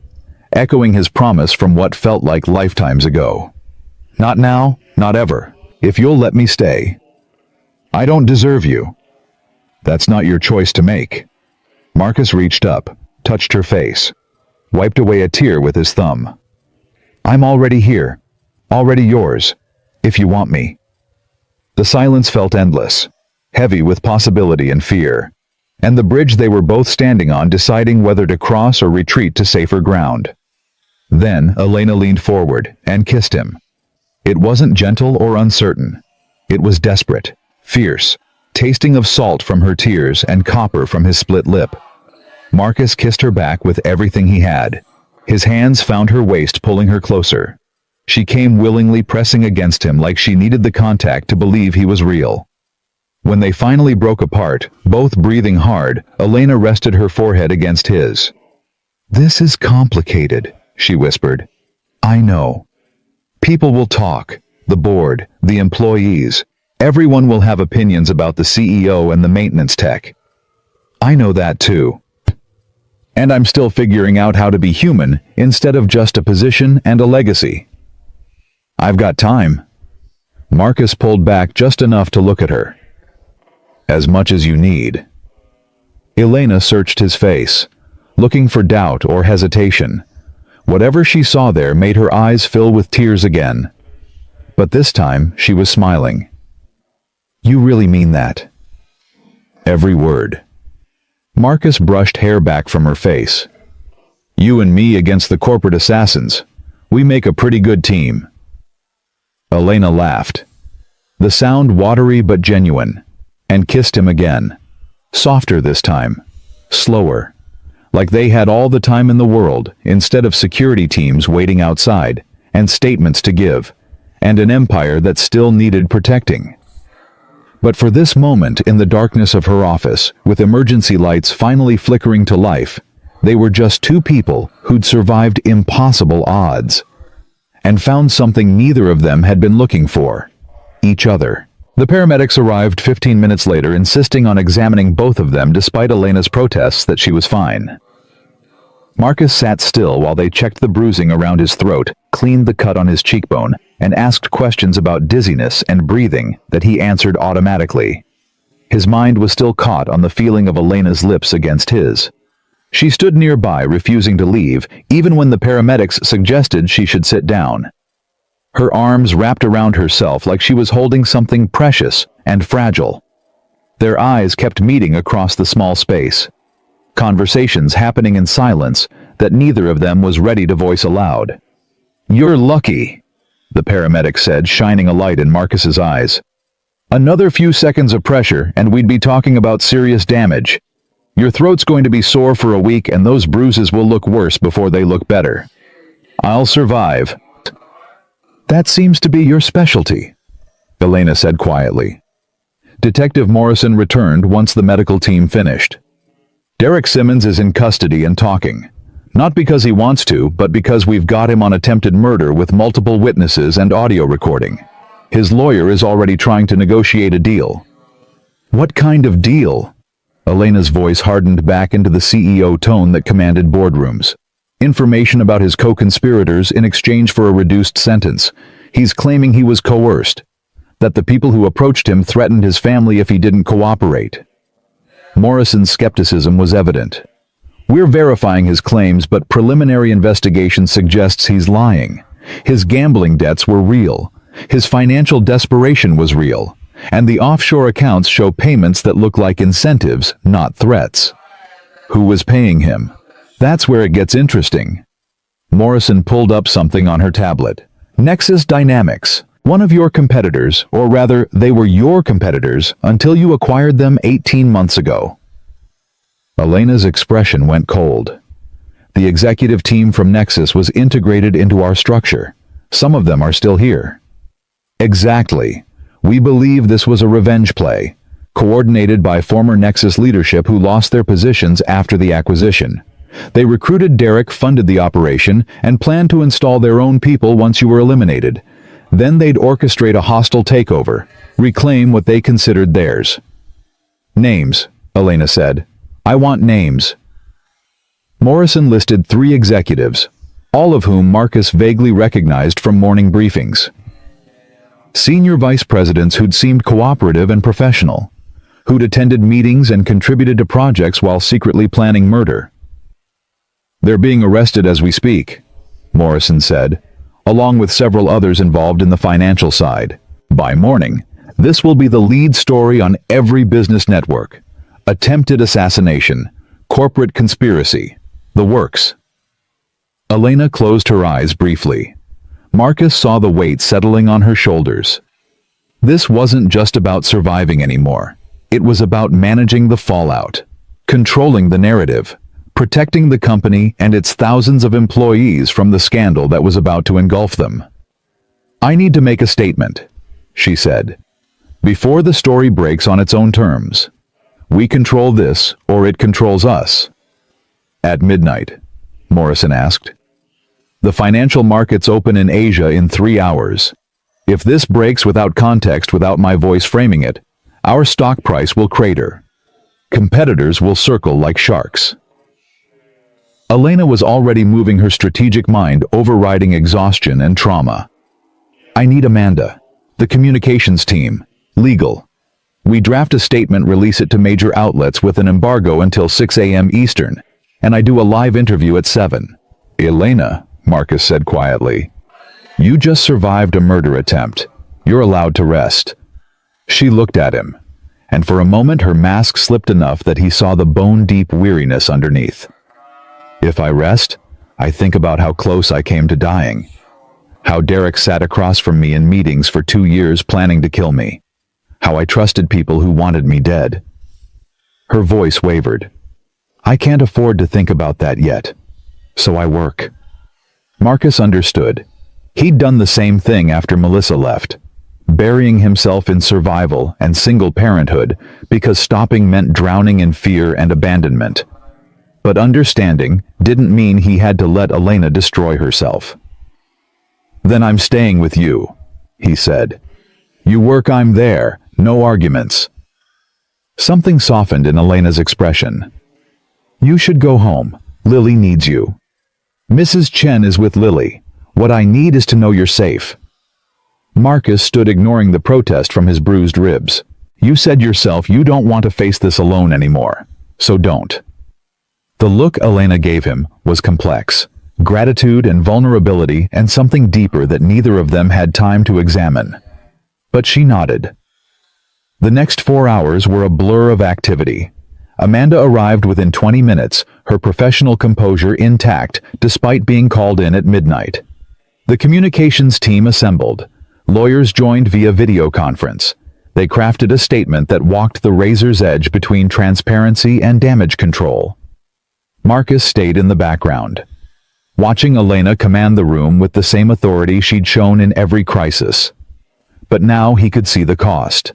echoing his promise from what felt like lifetimes ago. Not now, not ever, if you'll let me stay. I don't deserve you. That's not your choice to make. Marcus reached up, touched her face, wiped away a tear with his thumb. I'm already here, already yours, if you want me. The silence felt endless, heavy with possibility and fear, and the bridge they were both standing on deciding whether to cross or retreat to safer ground. Then Elena leaned forward and kissed him. It wasn't gentle or uncertain. It was desperate, fierce, tasting of salt from her tears and copper from his split lip. Marcus kissed her back with everything he had. His hands found her waist, pulling her closer. She came willingly, pressing against him like she needed the contact to believe he was real. When they finally broke apart, both breathing hard, Elena rested her forehead against his. This is complicated, she whispered. I know. People will talk. The board, the employees. Everyone will have opinions about the CEO and the maintenance tech. I know that too. And I'm still figuring out how to be human instead of just a position and a legacy. I've got time. Marcus pulled back just enough to look at her. As much as you need. Elena searched his face, looking for doubt or hesitation. Whatever she saw there made her eyes fill with tears again. But this time she was smiling. You really mean that? Every word. Marcus brushed hair back from her face. You and me against the corporate assassins. We make a pretty good team. Elena laughed. The sound watery but genuine, and kissed him again. Softer this time. Slower. Like they had all the time in the world, instead of security teams waiting outside, and statements to give, and an empire that still needed protecting. But for this moment in the darkness of her office, with emergency lights finally flickering to life, they were just two people who'd survived impossible odds, and found something neither of them had been looking for: each other. The paramedics arrived 15 minutes later, insisting on examining both of them despite Elena's protests that she was fine. Marcus sat still while they checked the bruising around his throat, cleaned the cut on his cheekbone, and asked questions about dizziness and breathing that he answered automatically. His mind was still caught on the feeling of Elena's lips against his. She stood nearby, refusing to leave, even when the paramedics suggested she should sit down. Her arms wrapped around herself like she was holding something precious and fragile. Their eyes kept meeting across the small space. Conversations happening in silence that neither of them was ready to voice aloud. You're lucky, the paramedic said, shining a light in Marcus's eyes. Another few seconds of pressure and we'd be talking about serious damage. Your throat's going to be sore for a week and those bruises will look worse before they look better. I'll survive. That seems to be your specialty, Elena said quietly. Detective Morrison returned once the medical team finished. Derek Simmons is in custody and talking. Not because he wants to, but because we've got him on attempted murder with multiple witnesses and audio recording. His lawyer is already trying to negotiate a deal." "What kind of deal?" Elena's voice hardened back into the CEO tone that commanded boardrooms. "Information about his co-conspirators in exchange for a reduced sentence. He's claiming he was coerced, that the people who approached him threatened his family if he didn't cooperate." Morrison's skepticism was evident. "We're verifying his claims, but preliminary investigation suggests he's lying. His gambling debts were real. His financial desperation was real. And the offshore accounts show payments that look like incentives, not threats." "Who was paying him?" "That's where it gets interesting." Morrison pulled up something on her tablet. "Nexus Dynamics. One of your competitors, or rather, they were your competitors until you acquired them 18 months ago." Elena's expression went cold. "The executive team from Nexus was integrated into our structure. Some of them are still here." "Exactly. We believe this was a revenge play, coordinated by former Nexus leadership who lost their positions after the acquisition. They recruited Derek, funded the operation, and planned to install their own people once you were eliminated. Then they'd orchestrate a hostile takeover, reclaim what they considered theirs." "Names," Elena said. "I want names." Morrison listed 3 executives, all of whom Marcus vaguely recognized from morning briefings. Senior vice presidents who'd seemed cooperative and professional, who'd attended meetings and contributed to projects while secretly planning murder. "They're being arrested as we speak," Morrison said, along with several others involved in the financial side. "By morning, this will be the lead story on every business network. Attempted assassination, corporate conspiracy, the works." Elena closed her eyes briefly. Marcus saw the weight settling on her shoulders. This wasn't just about surviving anymore. It was about managing the fallout, controlling the narrative, protecting the company and its thousands of employees from the scandal that was about to engulf them. "I need to make a statement," she said, "before the story breaks on its own terms. We control this, or it controls us." "At midnight?" Morrison asked. "The financial markets open in Asia in 3 hours. If this breaks without context, without my voice framing it, our stock price will crater. Competitors will circle like sharks." Elena was already moving her strategic mind, overriding exhaustion and trauma. "I need Amanda, the communications team, legal. We draft a statement, release it to major outlets with an embargo until 6 a.m. Eastern, and I do a live interview at 7. "Elena," Marcus said quietly, "you just survived a murder attempt. You're allowed to rest." She looked at him, and for a moment her mask slipped enough that he saw the bone-deep weariness underneath. "If I rest, I think about how close I came to dying. How Derek sat across from me in meetings for 2 years planning to kill me. How I trusted people who wanted me dead." Her voice wavered. "I can't afford to think about that yet. So I work." Marcus understood. He'd done the same thing after Melissa left, burying himself in survival and single parenthood because stopping meant drowning in fear and abandonment. But understanding didn't mean he had to let Elena destroy herself. "Then I'm staying with you," he said. "You work, I'm there, no arguments." Something softened in Elena's expression. "You should go home. Lily needs you." "Mrs. Chen is with Lily. What I need is to know you're safe." Marcus stood, ignoring the protest from his bruised ribs. "You said yourself you don't want to face this alone anymore, so don't." The look Elena gave him was complex. Gratitude and vulnerability, and something deeper that neither of them had time to examine. But she nodded. The next 4 hours were a blur of activity. Amanda arrived within 20 minutes, her professional composure intact despite being called in at midnight. The communications team assembled. Lawyers joined via video conference. They crafted a statement that walked the razor's edge between transparency and damage control. Marcus stayed in the background, watching Elena command the room with the same authority she'd shown in every crisis. But now he could see the cost.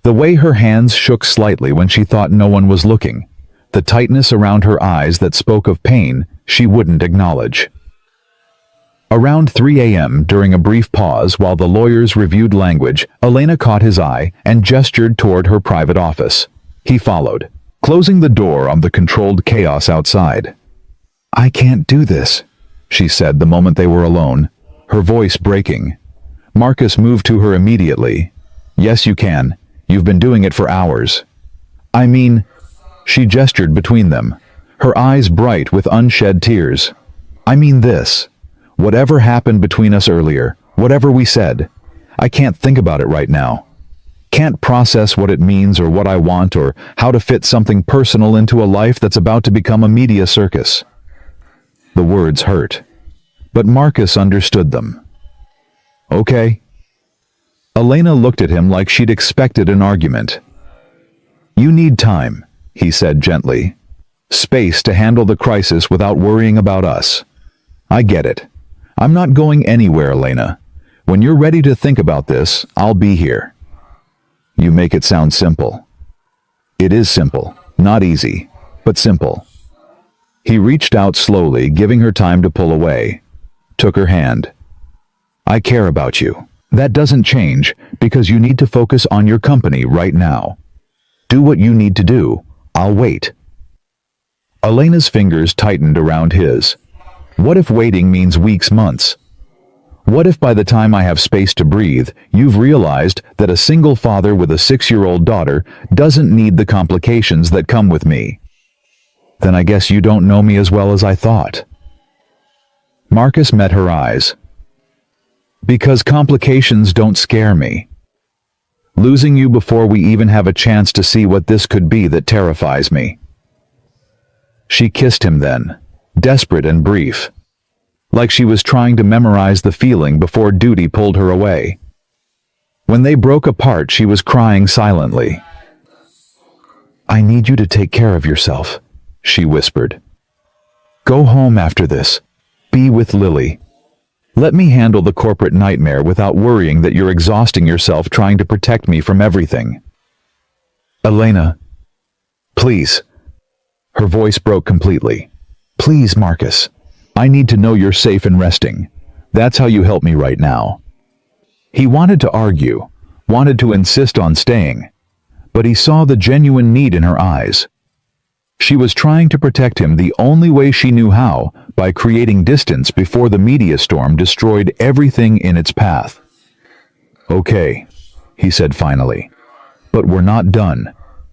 The way her hands shook slightly when she thought no one was looking, the tightness around her eyes that spoke of pain she wouldn't acknowledge. Around 3 a.m., during a brief pause while the lawyers reviewed language, Elena caught his eye and gestured toward her private office. He followed, closing the door on the controlled chaos outside. "I can't do this," she said the moment they were alone, her voice breaking. Marcus moved to her immediately. "Yes, you can. You've been doing it for hours." "I mean," she gestured between them, her eyes bright with unshed tears. "I mean this. Whatever happened between us earlier, whatever we said, I can't think about it right now. Can't process what it means or what I want or how to fit something personal into a life that's about to become a media circus." The words hurt, but Marcus understood them. "Okay." Elena looked at him like she'd expected an argument. "You need time," he said gently. "Space to handle the crisis without worrying about us. I get it. I'm not going anywhere, Elena. When you're ready to think about this, I'll be here." "You make it sound simple." "It is simple. Not easy, but simple." He reached out slowly, giving her time to pull away. Took her hand. "I care about you. That doesn't change because you need to focus on your company right now. Do what you need to do. I'll wait." Elena's fingers tightened around his. What if waiting means weeks, months? What if by the time I have space to breathe, you've realized that a single father with a 6-year-old daughter doesn't need the complications that come with me? Then I guess you don't know me as well as I thought. Marcus met her eyes. "Because complications don't scare me. Losing you before we even have a chance to see what this could be that terrifies me." She kissed him then, desperate and brief, like she was trying to memorize the feeling before duty pulled her away. When they broke apart, she was crying silently. "I need you to take care of yourself," she whispered. "Go home after this. Be with Lily. Let me handle the corporate nightmare without worrying that you're exhausting yourself trying to protect me from everything." "Elena, please." Her voice broke completely. "Please, Marcus. I need to know you're safe and resting. That's how you help me right now." He wanted to argue, wanted to insist on staying, but he saw the genuine need in her eyes. She was trying to protect him the only way she knew how, by creating distance before the media storm destroyed everything in its path. "Okay," he said finally. "But we're not done.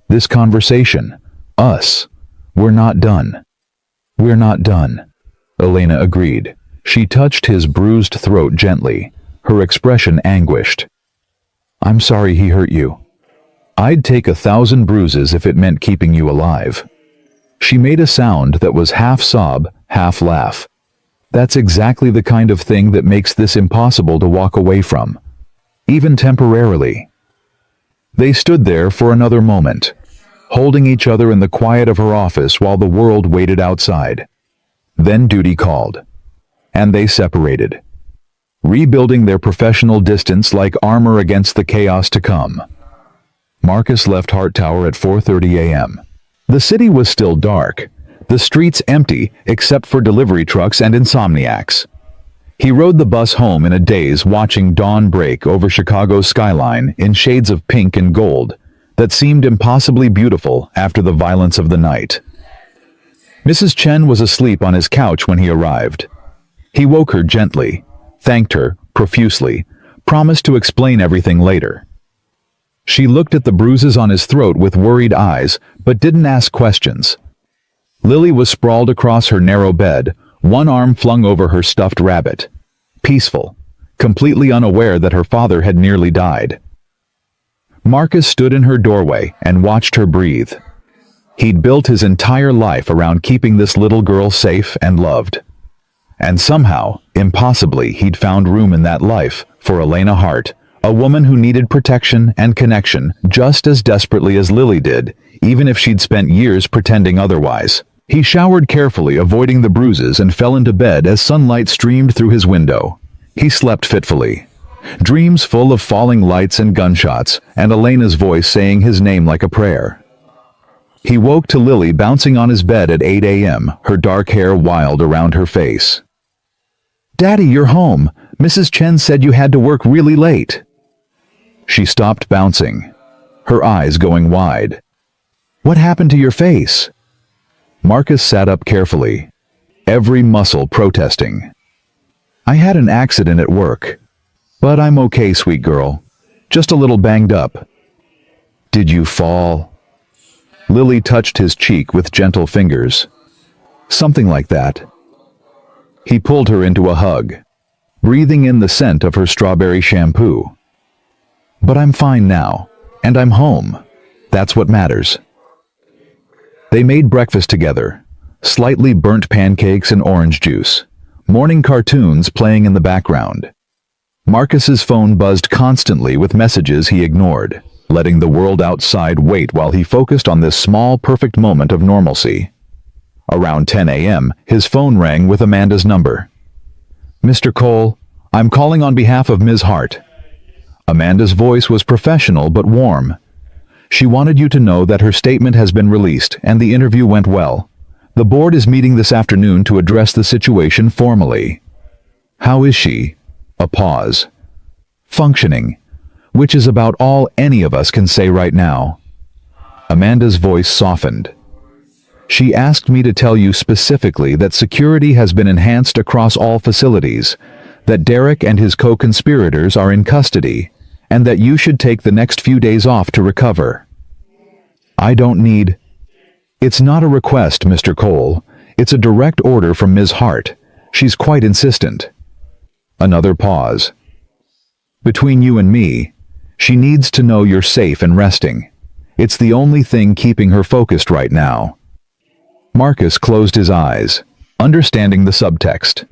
This conversation, us, we're not done." "We're not done," Elena agreed. She touched his bruised throat gently, her expression anguished. "I'm sorry he hurt you. I'd take 1,000 bruises if it meant keeping you alive." She made a sound that was half sob, half laugh. "That's exactly the kind of thing that makes this impossible to walk away from, even temporarily." They stood there for another moment, holding each other in the quiet of her office while the world waited outside. Then duty called, and they separated, rebuilding their professional distance like armor against the chaos to come. Marcus left Hart Tower at 4:30 a.m. The city was still dark, the streets empty except for delivery trucks and insomniacs. He rode the bus home in a daze, watching dawn break over Chicago's skyline in shades of pink and gold that seemed impossibly beautiful after the violence of the night. Mrs. Chen was asleep on his couch when he arrived. He woke her gently, thanked her profusely, promised to explain everything later. She looked at the bruises on his throat with worried eyes, but didn't ask questions. Lily was sprawled across her narrow bed, one arm flung over her stuffed rabbit. Peaceful, completely unaware that her father had nearly died. Marcus stood in her doorway and watched her breathe. He'd built his entire life around keeping this little girl safe and loved. And somehow, impossibly, he'd found room in that life for Elena Hart, a woman who needed protection and connection just as desperately as Lily did, even if she'd spent years pretending otherwise. He showered carefully, avoiding the bruises, and fell into bed as sunlight streamed through his window. He slept fitfully. Dreams full of falling lights and gunshots, and Elena's voice saying his name like a prayer. He woke to Lily bouncing on his bed at 8 a.m., her dark hair wild around her face. "Daddy, you're home. Mrs. Chen said you had to work really late." She stopped bouncing, her eyes going wide. "What happened to your face?" Marcus sat up carefully, every muscle protesting. "I had an accident at work. But I'm okay, sweet girl. Just a little banged up." "Did you fall?" Lily touched his cheek with gentle fingers. "Something like that." He pulled her into a hug, breathing in the scent of her strawberry shampoo. "But I'm fine now, and I'm home. That's what matters." They made breakfast together, slightly burnt pancakes and orange juice, morning cartoons playing in the background. Marcus's phone buzzed constantly with messages he ignored, letting the world outside wait while he focused on this small, perfect moment of normalcy. Around 10 a.m., his phone rang with Amanda's number. "Mr. Cole, I'm calling on behalf of Ms. Hart." Amanda's voice was professional but warm. "She wanted you to know that her statement has been released and the interview went well. The board is meeting this afternoon to address the situation formally." "How is she?" A pause. "Functioning, which is about all any of us can say right now." Amanda's voice softened. "She asked me to tell you specifically that security has been enhanced across all facilities, that Derek and his co-conspirators are in custody, and that you should take the next few days off to recover." "I don't need—" "It's not a request, Mr. Cole. It's a direct order from Ms. Hart. She's quite insistent." Another pause. "Between you and me, she needs to know you're safe and resting. It's the only thing keeping her focused right now." Marcus closed his eyes, understanding the subtext.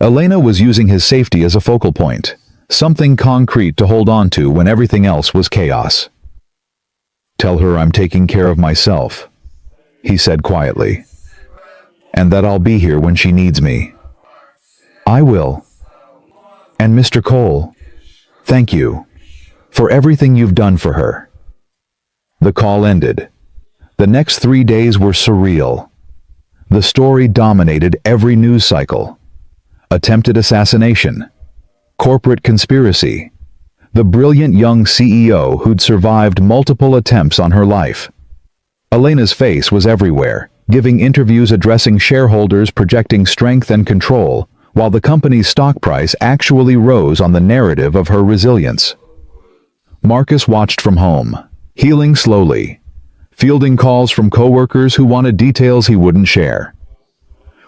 Elena was using his safety as a focal point, something concrete to hold on to when everything else was chaos. "Tell her I'm taking care of myself," he said quietly, "and that I'll be here when she needs me." "I will. And Mr. Cole, thank you for everything you've done for her." The call ended. The next 3 days were surreal. The story dominated every news cycle. Attempted assassination, corporate conspiracy, the brilliant young CEO who'd survived multiple attempts on her life. Elena's face was everywhere, giving interviews addressing shareholders, projecting strength and control, while the company's stock price actually rose on the narrative of her resilience. Marcus watched from home, healing slowly, fielding calls from coworkers who wanted details he wouldn't share.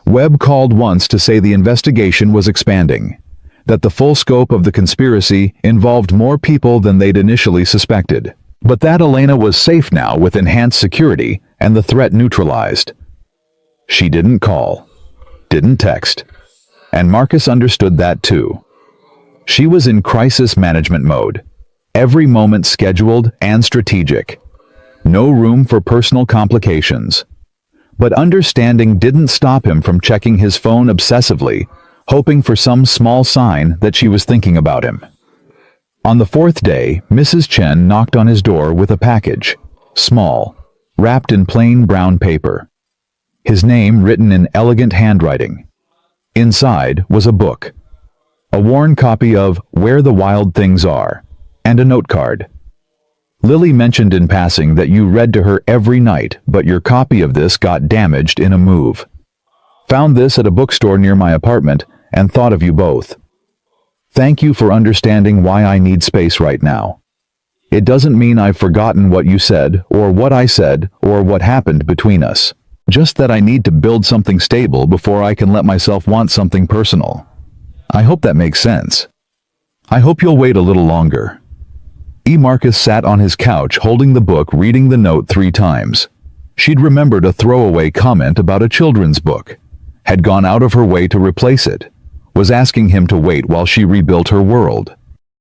Webb called once to say the investigation was expanding, that the full scope of the conspiracy involved more people than they'd initially suspected, but that Elena was safe now with enhanced security and the threat neutralized. She didn't call, didn't text, and Marcus understood that too. She was in crisis management mode, every moment scheduled and strategic. No room for personal complications. But understanding didn't stop him from checking his phone obsessively, hoping for some small sign that she was thinking about him. On the 4th day, Mrs. Chen knocked on his door with a package, small, wrapped in plain brown paper. His name written in elegant handwriting. Inside was a book, a worn copy of Where the Wild Things Are, and a note card. "Lily mentioned in passing that you read to her every night, but your copy of this got damaged in a move. Found this at a bookstore near my apartment and thought of you both. Thank you for understanding why I need space right now. It doesn't mean I've forgotten what you said, or what I said, or what happened between us. Just that I need to build something stable before I can let myself want something personal. I hope that makes sense. I hope you'll wait a little longer." Marcus sat on his couch holding the book, reading the note 3 times. She'd remembered a throwaway comment about a children's book, had gone out of her way to replace it, was asking him to wait while she rebuilt her world.